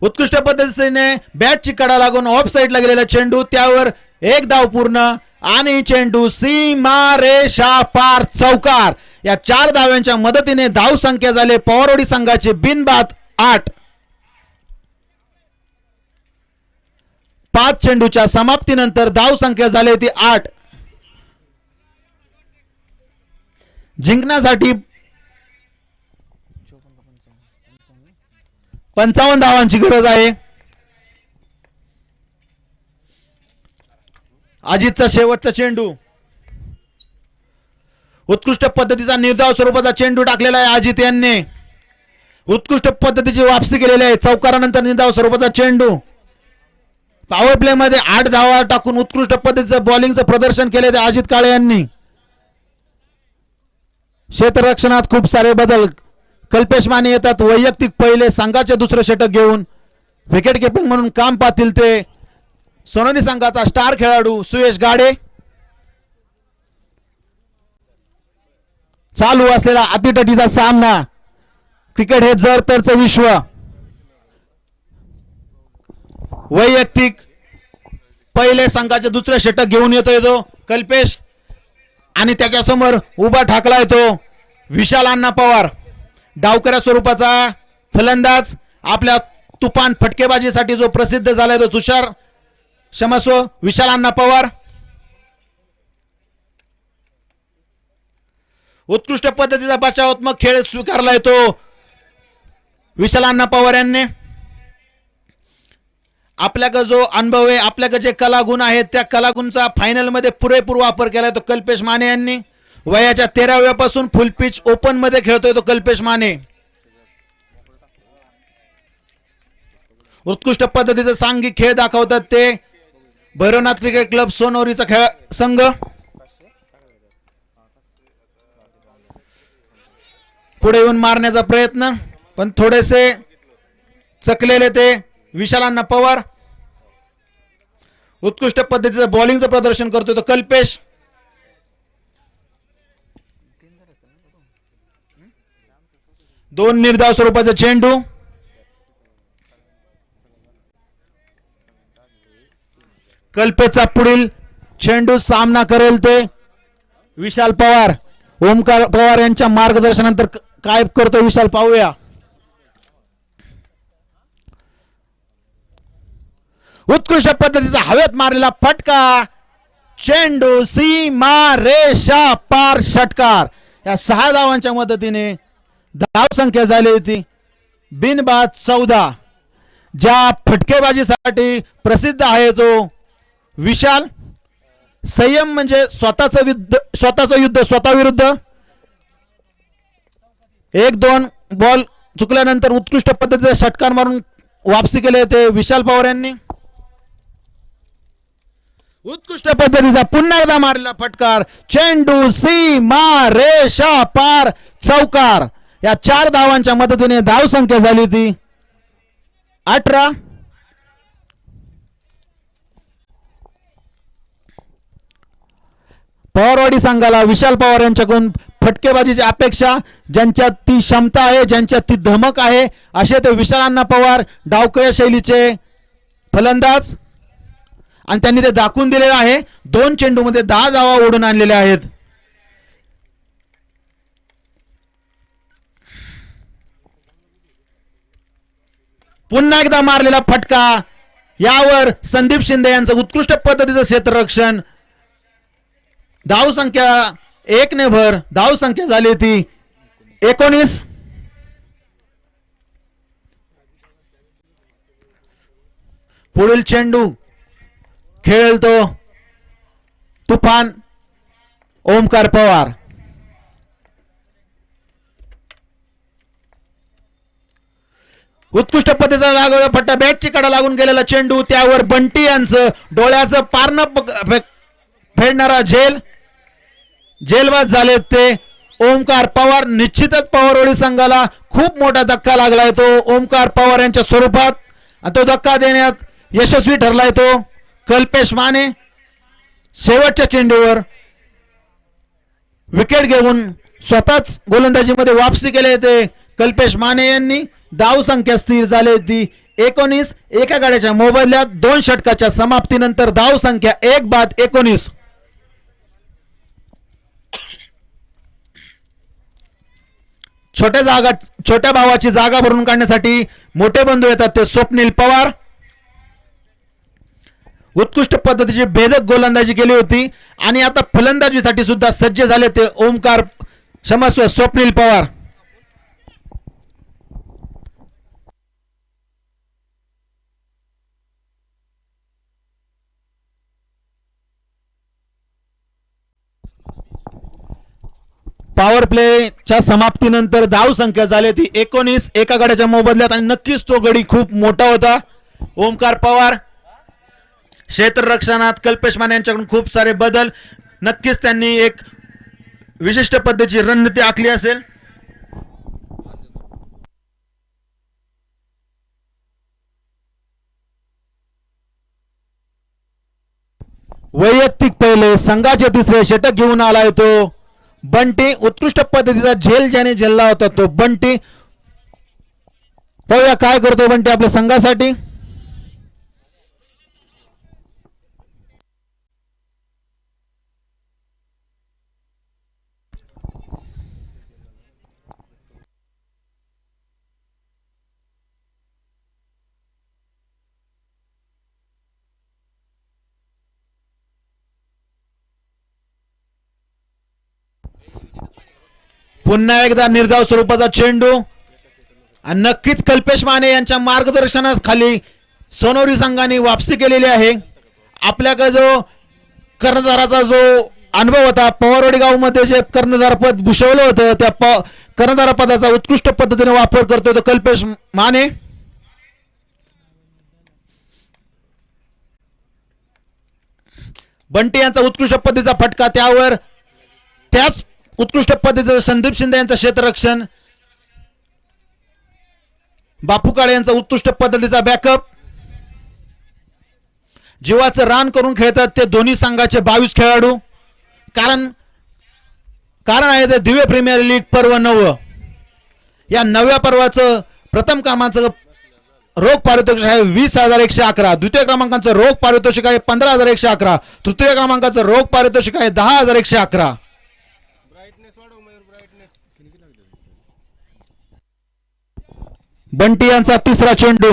उत्कृष्ट पद्धतीने बॅटची कडा लागून ऑफ साइडला गेलेला चेंडू, त्यावर 1 धाव पूर्ण आणि चेंडू सीमा रेषा पार चौकार. या 4 धाव्यांच्या मदतीने धाव संख्या झाले पवारवाडी संघाची बिनबाद 8. 5 चेंडूच्या समाप्तीनंतर धाव संख्या झाली ती 8. जिंकण्यासाठी 55 धावांची गरज आहे. अजितचा शेवटचा चेंडू. उत्कृष्ट पद्धतीचा निर्धाव स्वरूपाचा चेंडू टाकलेला आहे अजित यांनी. उत्कृष्ट पद्धतीची वापसी केलेली आहे. चौकारानंतर निर्धाव स्वरूपाचा चेंडू. पॉवर प्ले मध्ये 8 धावा टाकून उत्कृष्ट पद्धतीचं बॉलिंगचं प्रदर्शन केले ते अजित काळे यांनी. क्षेत्ररक्षणात खूप सारे बदल. कल्पेश माने येतात वैयक्तिक पहिले संघाचे दुसरे षटक घेऊन. विकेट किपिंग म्हणून काम पाहतील ते सोनोनी संघाचा स्टार खेळाडू सुयश गाडे. चालू असलेला अतिटटीचा सामना. क्रिकेट हे जर तरचं विश्व. वैयक्तिक पहिले संघाचे दुसरे षटक घेऊन येतोय तो कल्पेश आणि त्याच्यासमोर उभा ठाकलाय तो विशाल अण्णा पवार. डावकऱ्या स्वरूपाचा फलंदाज. आपल्या तुफान फटकेबाजीसाठी जो प्रसिद्ध झालाय तो तुषार क्षमस्व विशाल अण्णा पवार. उत्कृष्ट पद्धतीचा बचावात्मक खेळ स्वीकारलाय तो विशाल अण्णा पवार यांनी. आपल्याकडे जो अनुभव आहे, आपल्याकडे जे कलागुण आहेत, त्या कलागुणचा फायनल मध्ये पुरेपूर वापर केलाय तो कल्पेश माने यांनी. वयाच्या 13व्या पासून फुल पिच ओपन मध्ये खेळतोय तो कल्पेश माने. उत्कृष्ट पद्धतीचा सांघिक खेळ दाखवतात ते भैरवनाथ क्रिकेट क्लब सोनोरीचा खेळ संघ. पुढे येऊन मारण्याचा प्रयत्न पण थोडेसे चकलेले ते विशाल अण्णा पवार. उत्कृष्ट पद्धतीचं बॉलिंगचं प्रदर्शन करतोय तो कल्पेश. दोन निर्धाव स्वरूपाचा चेंडू. कल्पेशचा पुढील चेंडू सामना करेल ते विशाल पवार. ओमकार पवार यांच्या मार्गदर्शनानंतर काय करतो विशाल पाहूया. उत्कृष्ट पद्धतीचा हवेत मारलेला फटका. चेंडू सीमा रेषा पार षटकार. या 6 धावांच्या मदतीने धाव संख्या झाली होती बिनबाद 14. ज्या फटकेबाजीसाठी प्रसिद्ध आहे तो विशाल. संयम म्हणजे स्वतःचं युद्ध स्वतःविरुद्ध. 1-2 बॉल चुकल्यानंतर उत्कृष्ट पद्धतीचा षटकार मारून वापसी केले ते विशाल पवार यांनी. उत्कृष्ट पद्धतीचा पुन्हा एकदा मारलेला फटकार. चेंडू सीमा रेषा पार चौकार. या 4 धावांच्या मदतीने धाव संख्या झाली होती 18. पवारवाडी संघाला विशाल पवार यांच्याकडून फटकेबाजीची अपेक्षा. ज्यांच्यात ती क्षमता आहे, ज्यांच्यात ती धमक आहे, असे ते विशाल अण्णा पवार डावखेळ शैलीचे फलंदाज आणि त्यांनी ते दाखवून दिलेले आहे. 2 चेंडूमध्ये 10 धावा ओढून आणलेल्या आहेत. पुन्हा एकदा मारलेला फटका. यावर संदीप शिंदे यांचं उत्कृष्ट पद्धतीचं क्षेत्ररक्षण. धाव संख्या 1 ने भर. धाव संख्या झाली होती 19. पुढील चेंडू खेळेल तो तुफान ओमकार पवार. उत्कृष्ट पद्धतीचा लागलेला फट्टा. बॅटची कडा लागून गेलेला चेंडू. त्यावर बंटी यांचं डोळ्याचं पारणं फेडणारा जेलबाज झाले ते ओमकार पवार. निश्चितच पवारवाडी संघाला खूप मोठा धक्का लागलाय तो ओमकार पवार यांच्या स्वरूपात. तो धक्का देण्यात यशस्वी ठरलाय तो कल्पेश माने. शेवटच्या चेंडूवर विकेट घेऊन स्वतःच गोलंदाजीमध्ये वापसी केली ते कल्पेश माने यांनी. धाव संख्या स्थिर झाली होती 19. एका गाड्याच्या मोबदल्यात 2 षटकाच्या समाप्तीनंतर धाव संख्या 1-19. छोट्या भावाची जागा भरून काढण्यासाठी मोठे बंधू येतात ते स्वप्नील पवार. उत्कृष्ट पद्धतीची भेदक गोलंदाजी केली होती आणि आता फलंदाजीसाठी सुद्धा सज्ज झाले ते ओमकार क्षमस्व स्वप्नील पवार. पॉवर प्लेच्या समाप्तीनंतर धाव संख्या झाली ती 19 एका गड्याच्या मोबदल्यात आणि नक्कीच तो गडी खूप मोठा होता. ओमकार पवार क्षेत्ररक्षणात कल्पेश माने यांच्याकडून खूप सारे बदल, नक्कीच त्यांनी एक विशिष्ट पद्धतीची रणनीती आखली असेल. वैयक्तिक पहिले संघाचे तिसरे षटक घेऊन आलाय तो बंटी. उत्कृष्ट पद्धतीचा झेल ज्याने झेलला होता तो बंटी. पाहूया काय करतो बंटी आपल्या संघासाठी. पुन्हा एकदा निर्धाव स्वरूपाचा चेंडू आणि नक्कीच कल्पेश माने यांच्या मार्गदर्शनाखाली सोनवरी संघाने वापसी केलेली आहे. आपल्याकडे जो कर्णधाराचा जो अनुभव होता, पवारवाडी गाव मध्ये जे कर्णधार पद भूषवलं होतं, त्या कर्णधार पदाचा उत्कृष्ट पद्धतीने वापर करतोय तो कल्पेश माने. बंटी यांचा उत्कृष्ट पद्धतीचा फटका, त्यावर त्याच उत्कृष्ट पद्धतीचं संदीप शिंदे यांचं क्षेत्ररक्षण, बापू काळे यांचा उत्कृष्ट पद्धतीचा बॅकअप. जीवाचं रान करून खेळतात ते दोन्ही संघाचे 22 खेळाडू. कारण आहे ते दिव्य प्रीमियर लीग पर्व 9. या 9व्या पर्वाचं प्रथम क्रमांकाचं रोख पारितोषिक आहे 20,111. द्वितीय क्रमांकाचं रोख पारितोषिक आहे 15,111. तृतीय क्रमांकाचं रोख पारितोषिक आहे 10,111. बंटी यांचा तिसरा चेंडू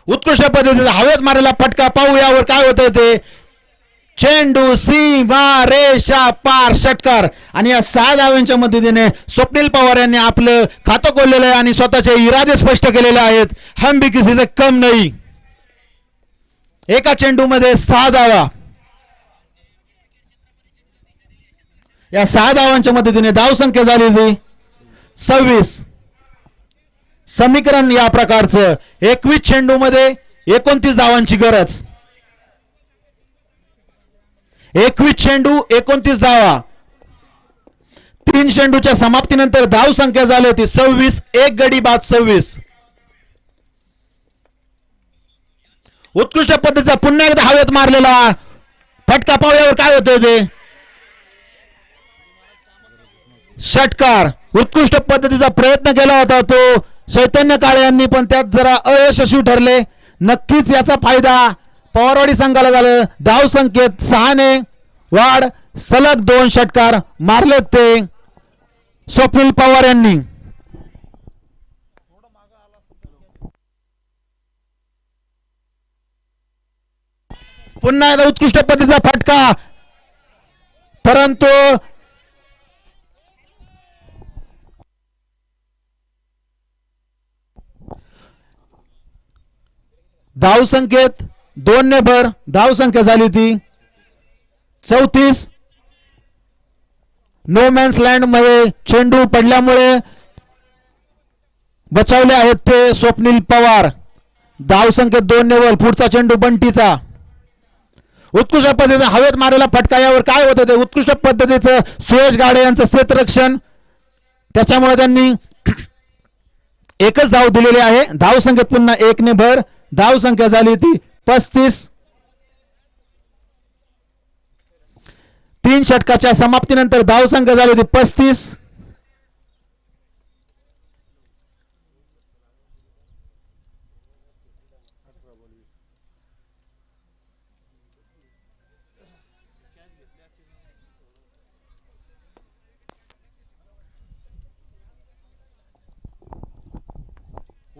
उत्कृष्ट पद्धतीचा हवेत मारलेला फटका. पाहू यावर काय होतं ते. चेंडू सीमा रेषा पार षटकार. आणि या 6 धावांच्या मदतीने स्वप्नील पवार यांनी आपलं खातं खोललेलं आहे आणि स्वतःचे इरादे स्पष्ट केलेले आहेत. हम भी किसी से कम नहीं. एका चेंडू मध्ये 6 धावा. या 6 धावांच्या मदतीने धावसंख्या झालेली 26. समीकरण या प्रकारचं 21 चेंडू मध्ये 29 धावांची गरज. 21 चेंडू 29 धावा. 3 चेंडूच्या समाप्तीनंतर धाव संख्या झाली होती 26. एक गडी बाद 26. उत्कृष्ट पद्धतीचा पुन्हा एकदा हवेत मारलेला फटका. पावल्यावर काय होतंय ते. षटकार. उत्कृष्ट पद्धतीचा प्रयत्न केला होता तो चैतन्य काळे यांनी, पण त्यात जरा अयशस्वी ठरले. नक्कीच याचा फायदा पवारवाडी संघाला झालं. धाव संख्येत 6 ने वाढ. सलग 2 षटकार मारलेत ते स्वप्नील पवार यांनी. पुन्हा एकदा उत्कृष्ट पद्धतीचा फटका, परंतु धाव संख्येत 2 ने भर. धाव संख्या झाली ती 34. नो मॅन्स लँड मध्ये चेंडू पडल्यामुळे बचावले आहेत ते स्वप्नील पवार. धाव संख्येत 2 ने वर. पुढचा चेंडू बंटीचा. उत्कृष्ट पद्धतीचा हवेत मारलेला फटका. यावर काय होतं ते. उत्कृष्ट पद्धतीचं सुयश गाडे यांचं क्षेत्ररक्षण, त्याच्यामुळे त्यांनी एकच धाव दिलेली आहे. धाव संख्येत पुन्हा 1 ने भर. धाव संख्या झाली ती 35. 3 षटकाच्या समाप्तीनंतर धाव संख्या झाली ती 35.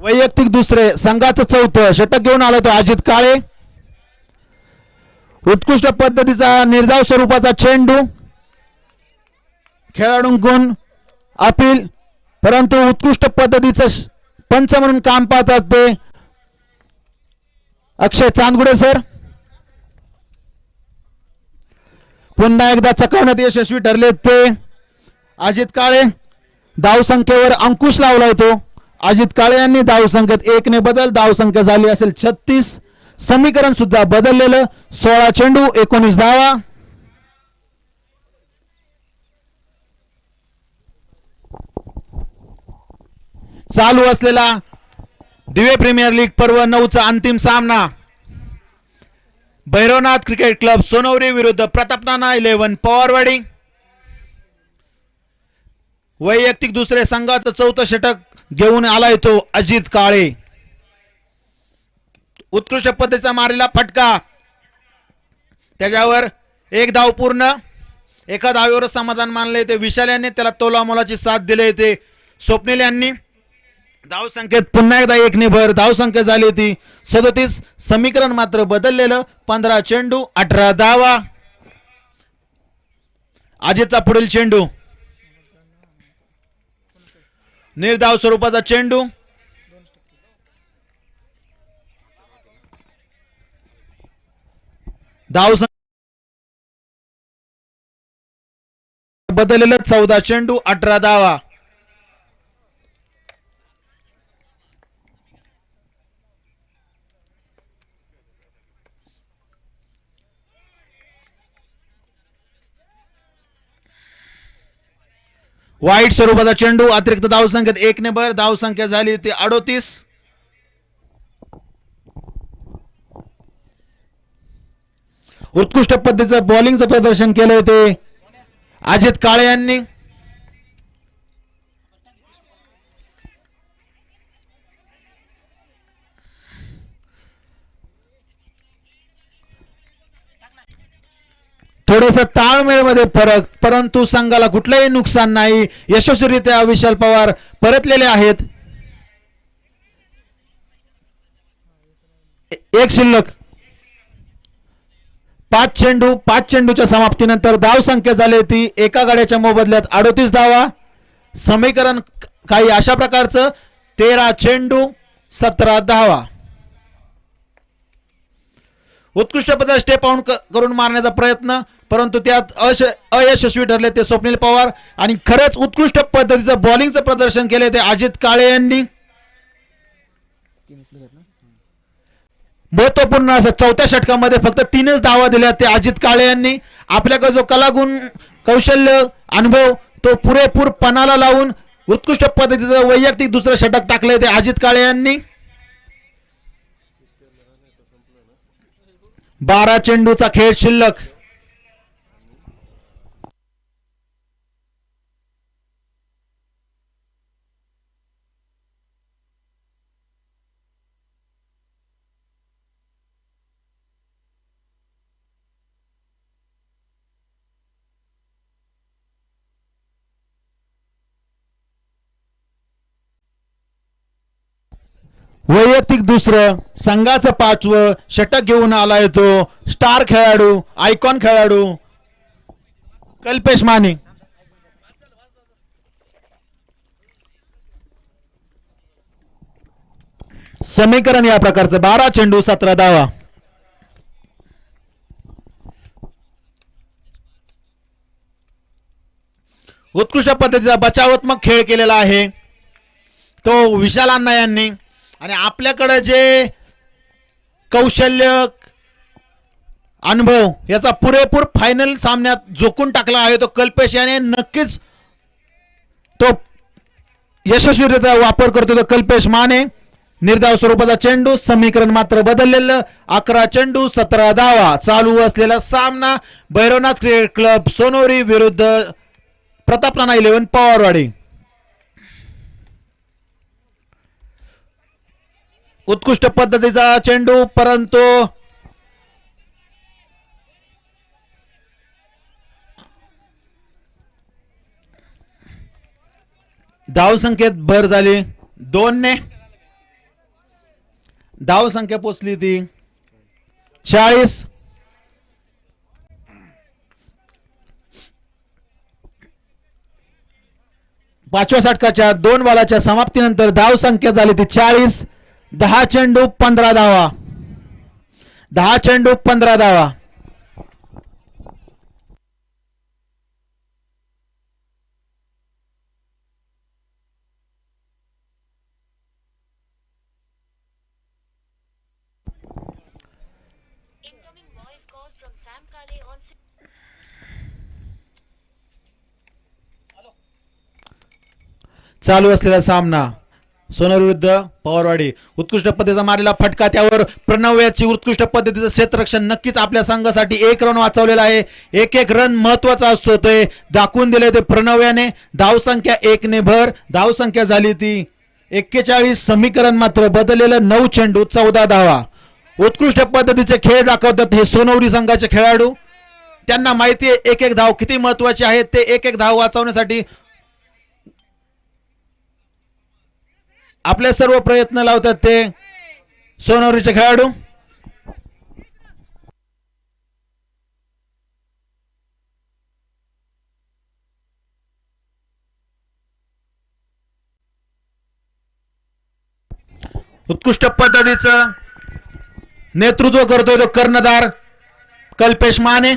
वैयक्तिक दुसरे संघाचं 4थं षटक घेऊन आला तो अजित काळे. उत्कृष्ट पद्धतीचा निर्धाव स्वरूपाचा चेंडू. खेळाडूंकडून अपील, परंतु उत्कृष्ट पद्धतीचं पंच म्हणून काम पाहतात ते अक्षय चांदगुडे सर. पुन्हा एकदा चकवण्यात यशस्वी ठरले ते अजित काळे. धावसंख्येवर अंकुश लावला होतो अजित काळे यांनी. धावसंख्येत 1 ने बदल, धावसंख्या झाली असेल 36. समीकरण सुद्धा बदललेलं. 16 चेंडू 19 धावा. चालू असलेला दिवे प्रीमियर लीग पर्व 9चा अंतिम सामना भैरवनाथ क्रिकेट क्लब सोनवरी विरुद्ध प्रतापनाना 11 पवारवाडी. वैयक्तिक दुसरे संघाचं चौथं षटक घेऊन आलाय तो अजित काळे. उत्कृष्ट पद्धतीचा मारलेला फटका, त्याच्यावर 1 धाव पूर्ण. एका धावेवर समाधान मानले ते विशाल यांनी, त्याला तोला मोलाची साथ दिली ते स्वप्नील यांनी. धावसंख्येत पुन्हा एकदा 1 ने भर. धावसंख्या झाली ती 37. समीकरण मात्र बदललेलं. 15 चेंडू 18 धावा. अजितचा पुढील चेंडू निर्धाव स्वरूपाचा चेंडू. धावसंख्या बदललेलं. 14 चेंडू 18 धावा. वाईट स्वरूपाचा चेंडू. अतिरिक्त धावसंख्येत 1 ने भर. धावसंख्या झाली ती 38. उत्कृष्ट पद्धतीचं बॉलिंगचं प्रदर्शन केलंय ते अजित काळे यांनी. थोडस ताळमेळमध्ये फरक, परंतु संघाला कुठलंही नुकसान नाही. यशस्वीरित्या विशाल पवार परतलेले आहेत. एक शिल्लक. 5 चेंडू. 5 चेंडूच्या समाप्तीनंतर धावसंख्या झाली ती एका गाड्याच्या मोबदल्यात 38 धावा. समीकरण काही अशा प्रकारचं. 13 चेंडू 17 धावा. उत्कृष्ट पद्धतीने स्टेप आउट करून मारण्याचा प्रयत्न, परंतु त्यात अयशस्वी ठरले ते स्वप्नील पवार. आणि खरंच उत्कृष्ट पद्धतीचं बॉलिंगचं प्रदर्शन केले ते अजित काळे यांनी. महत्वपूर्ण असं 4थ्या षटकामध्ये फक्त 3च धावा दिल्या ते अजित काळे यांनी. आपल्याकडे जो कलागुण, कौशल्य, अनुभव तो पुरेपूर पणाला लावून उत्कृष्ट पद्धतीचं वैयक्तिक दुसरं षटक टाकले ते अजित काळे यांनी. 12 चेंडूचा खेळ शिल्लक. वैयक्तिक दुसरं, संघाचं 5वं षटक घेऊन आलाय तो स्टार खेळाडू, आयकॉन खेळाडू कल्पेश माने. समीकरण या प्रकारचं. 12 चेंडू 17 धावा. उत्कृष्ट पद्धतीचा बचावात्मक खेळ केलेला आहे तो विशाल अण्णा यांनी. आणि आपल्याकडे जे कौशल्य, अनुभव याचा पुरेपूर फायनल सामन्यात झोकून टाकला आहे तो कल्पेश याने. नक्कीच तो यशस्वीरित्या वापर करतो तो कल्पेश माने. निर्धाव स्वरूपाचा चेंडू. समीकरण मात्र बदललेलं. 11 चेंडू 17 धावा. चालू असलेला सामना भैरवनाथ क्रिकेट क्लब सोनवरी विरुद्ध प्रतापनाना 11 पवारवाडी. उत्कृष्ट पद्धतीचा चेंडू, परंतु धावसंख्येत भर झाली 2 ने. धावसंख्या पोचली ती 40. पाचव्या षटकाच्या 2 बॉलाच्या समाप्तीनंतर धावसंख्या झाली ती 40. 10 चेंडू 15 धावा. 10 चेंडू 15 धावा. चालू असलेला सामना सोनर विरुद्ध पवारवाडी. उत्कृष्ट पद्धतीचा मारलेला फटका, त्यावर प्रणव्याची उत्कृष्ट पद्धतीचं क्षेत्ररक्षण. नक्कीच आपल्या संघासाठी एक रन वाचवलेला आहे. एक एक रन महत्वाचा असतो ते दाखवून दिले ते प्रणव्याने. धावसंख्या 1 ने भर. धावसंख्या झाली ती 41. समीकरण मात्र बदललेलं. 9 चेंडू 14 धावा. उत्कृष्ट पद्धतीचे खेळ दाखवतात हे सोनवडी संघाचे खेळाडू. त्यांना माहिती आहे एक एक धाव किती महत्वाची आहे. ते एक एक धाव वाचवण्यासाठी आपले सर्व प्रयत्न लावतात ते सोनवरीचे खेळाडू. उत्कृष्ट पद्धतीचं नेतृत्व करतोय तो कर्णधार कल्पेश माने.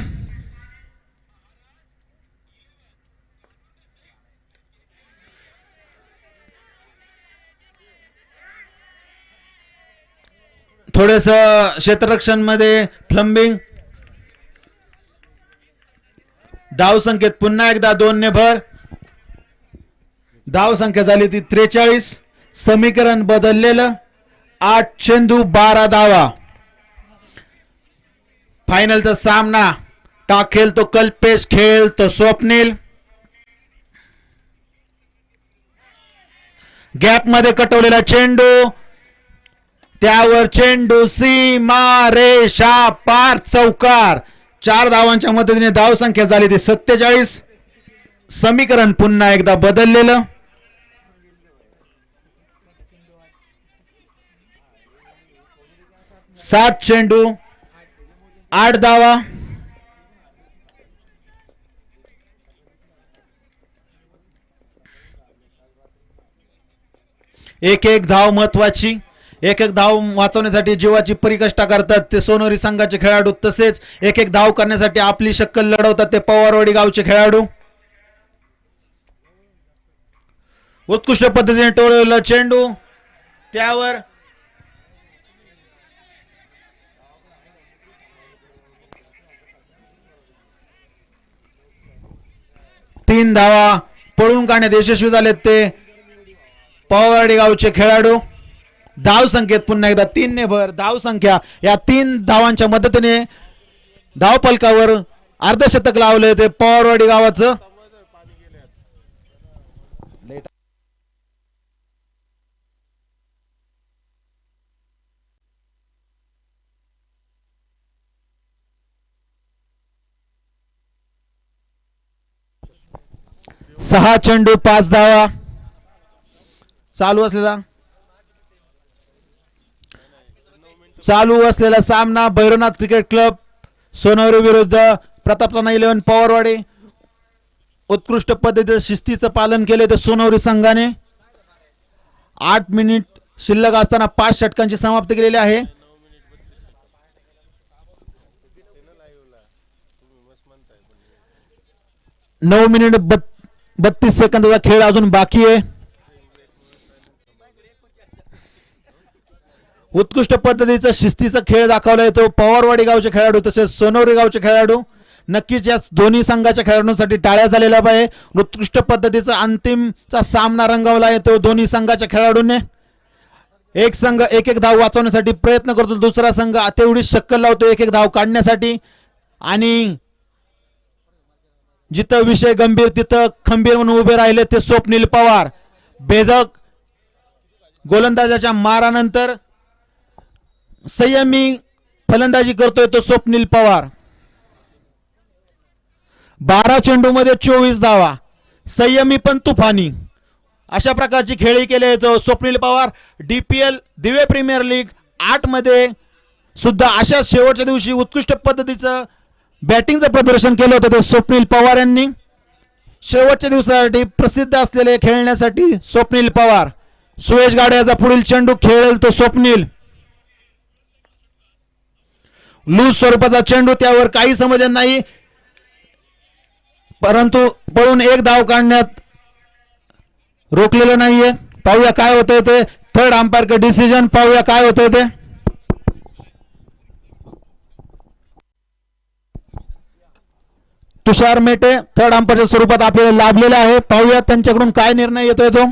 थोडेस क्षेत्ररक्षण मध्ये फ्लंबिंग. धाव संख्येत पुन्हा एकदा 2 ने भर. धाव संख्या झाली ती 43. समीकरण बदललेलं. 8 चेंडू 12 धावा. फायनलचा सामना टाकेल तो कल्पेश, खेळ तो स्वप्नील. गॅप मध्ये कटवलेला चेंडू, त्यावर चेंडू सीमा रेषा पार, चौकार. 4 धावांच्या मदतीने धाव संख्या झाली ती 47. समीकरण पुन्हा एकदा बदललेलं. सात चेंडू 8 धावा. एक एक धाव महत्वाची. एक एक धाव वाचवण्यासाठी जीवाची परिकष्टा करतात ते सोनोरी संघाचे खेळाडू. तसेच एक एक धाव करण्यासाठी आपली शक्कल लढवतात ते पवारवाडी गावचे खेळाडू. उत्कृष्ट पद्धतीने टोळलेला चेंडू, त्यावर तीन धावा पळून काढण्यात यशस्वी झालेत ते पवारवाडी गावचे खेळाडू. धाव संख्येत पुन्हा एकदा 3 ने भर. धाव संख्या या 3 धावांच्या मदतीने धाव फलकावर अर्धशतक लावले ते पवारवाडी गावाचं. सहा चेंडू 5 धावा. चालू असलेला सामना भैरवनाथ क्रिकेट क्लब सोनवरी विरुद्ध प्रतापराणा 11 पवारवाडी. उत्कृष्ट पद्धतीने शिस्तीचं पालन केले तर सोनवरी संघाने 8 मिनिट शिल्लक असताना 5 षटकांची समाप्ती केलेली आहे. नऊ मिनिट 32 सेकंदाचा खेळ अजून बाकी आहे. उत्कृष्ट पद्धतीचा शिस्तीचा खेळ दाखवलाय तो पवारवाडी गावचे खेळाडू तसेच सोनवरी गावचे खेळाडू. नक्कीच या दोन्ही संघाच्या खेळाडूंसाठी टाळ्या झालेल्या पाहिजे. उत्कृष्ट पद्धतीचा अंतिमचा सामना रंगवला आहे तो दोन्ही संघाच्या खेळाडूंनी. एक संघ एक एक धाव वाचवण्यासाठी प्रयत्न करतो, दुसरा संघ तेवढीच शक्कल लावतो एक एक धाव काढण्यासाठी. आणि जिथं विषय गंभीर तिथं खंबीर म्हणून उभे राहिले ते स्वप्नील पवार. भेदक गोलंदाजाच्या मारानंतर संयमी फलंदाजी करतोय तो स्वप्नील पवार. 12 चेंडू मध्ये 24 धावा. संयमी पण तुफानी अशा प्रकारची खेळी केली तो स्वप्नील पवार. DPL दिवे प्रीमियर लीग 8 मध्ये सुद्धा अशा शेवटच्या दिवशी उत्कृष्ट पद्धतीचं बॅटिंगचं प्रदर्शन केलं होतं ते स्वप्नील पवार यांनी. शेवटच्या दिवसासाठी प्रसिद्ध असलेले खेळण्यासाठी स्वप्नील पवार. सुयश गाड्याचा पुढील चेंडू खेळेल तो स्वप्नील. लूज स्वरूपाचा चेंडू, त्यावर काही समजलं नाही परंतु पळून एक धाव काढण्यात रोखलेलं नाहीये. पाहूया काय होतंय ते. थर्ड अंपायर डिसिजन पाहूया काय होतंय ते. तुषार मेटे थर्ड अंपायरच्या स्वरूपात आपल्याला लाभलेला आहे. पाहूया त्यांच्याकडून काय निर्णय येतोय तो.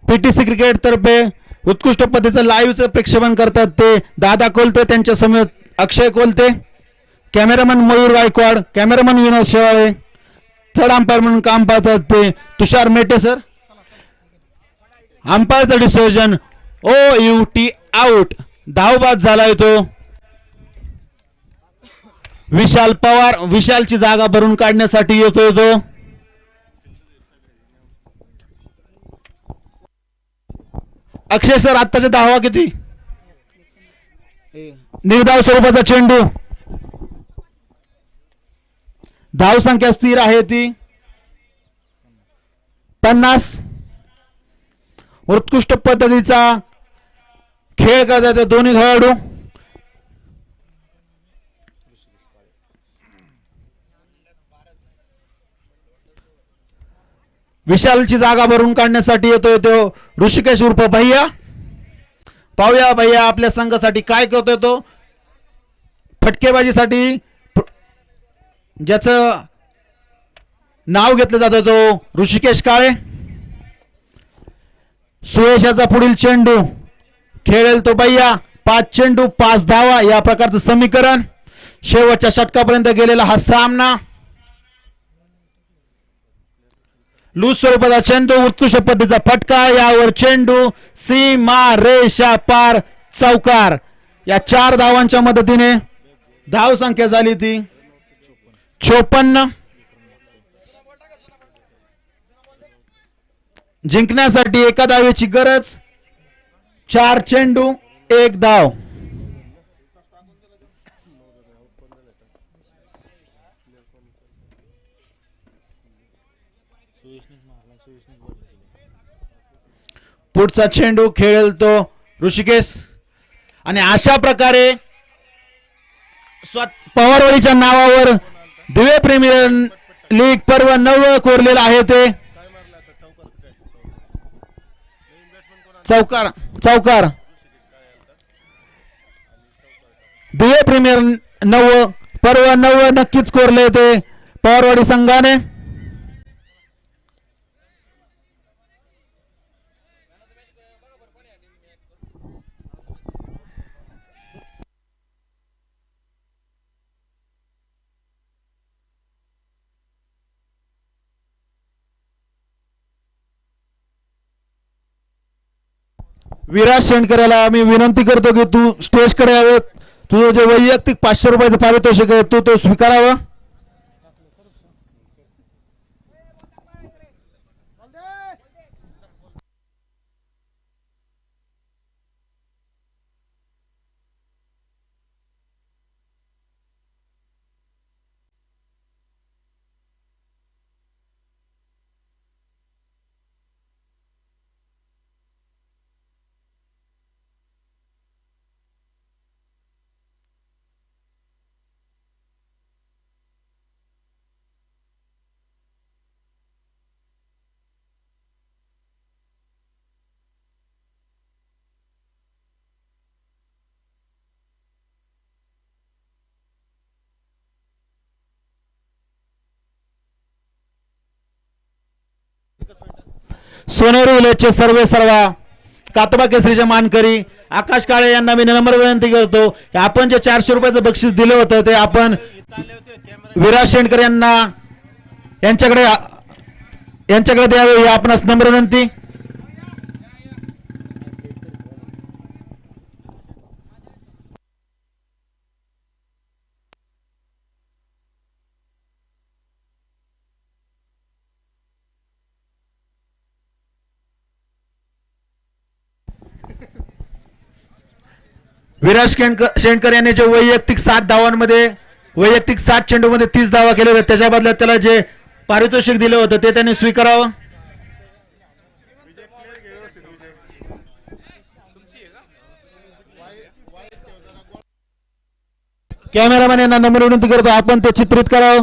पीटीसी क्रिकेट तर्फे उत्कृष्ट पद्धतीचं लाईव्हचं प्रक्षेपण करतात ते दादा कोलते, त्यांच्या समेत Akshay Kolte, cameraman Mayur Gaikwad, cameraman Vinod Shewale, third umpire म्हणून काम पाहतात ते तुषार मेटे सर. अंपायरचं डिसिजन OUT आउट. धावबाद झालाय तो. विशाल पवार, विशालची जागा भरून काढण्यासाठी येतोय तो. अक्षय सर आत्ताचा धावा किती? निर्धाव स्वरूपाचा चेंडू. धाव संख्या स्थिर आहे ती 50. उत्कृष्ट पद्धतीचा खेळ करतात दोन्ही खेळाडू. विशालची जागा भरून काढण्यासाठी येतोय तो ऋषिकेश उर्फ भैया. पाहूया भैया आपल्या संघासाठी काय करतोय तो. फटकेबाजीसाठी ज्याचं नाव घेतलं जातं तो ऋषिकेश काळे. सुयशाचा पुढील चेंडू खेळेल तो भैया. 5 चेंडू 5 धावा या प्रकारचं समीकरण. शेवटच्या षटकापर्यंत गेलेला हा सामना. लूज स्वरूपाचा चेंडू, उत्कृष्ट पद्धतीचा फटका, यावर चेंडू सीमा रेषा पार चौकार. या 4 धावांच्या मदतीने धाव संख्या झाली ती 54. जिंकण्यासाठी एका धावेची गरज. 4 चेंडू 1 धाव. पुढचा चेंडू खेळेल तो ऋषिकेश. आणि अशा प्रकारे पवारवाडीच्या नावावर दिवे प्रीमियर लीग पर्व 9 कोरलेलं आहे ते. चौकार चौकार. दिवे प्रीमियर 9 पर्व 9 नक्कीच कोरले ते पवारवाडी संघाने. विराज शेंडकरला मी विनंती करतो की तू स्टेजकडे यावं. तुझं जे वैयक्तिक 500 रुपयाचं पारितोषिक आहे तू तो स्वीकारावं. सोनेरी विलेजचे सर्वा कातोबा केसरीचे मानकरी आकाश काळे यांना मी नम्र विनंती करतो की आपण जे 400 रुपयाचं बक्षीस दिलं होतं ते आपण विराज शेंडकर यांच्याकडे यांच्याकडे द्यावे ही आपणास नम्र विनंती. विराज शेंडकर यांनी जे वैयक्तिक 7 धावांमध्ये वैयक्तिक 7 चेंडूमध्ये 30 धावा केल्या होत्या त्याच्या बदल्यात त्याला जे पारितोषिक दिलं होतं ते त्यांनी स्वीकारावं. कॅमेरामॅन यांना नम्र विनंती करतो आपण ते चित्रित करावं.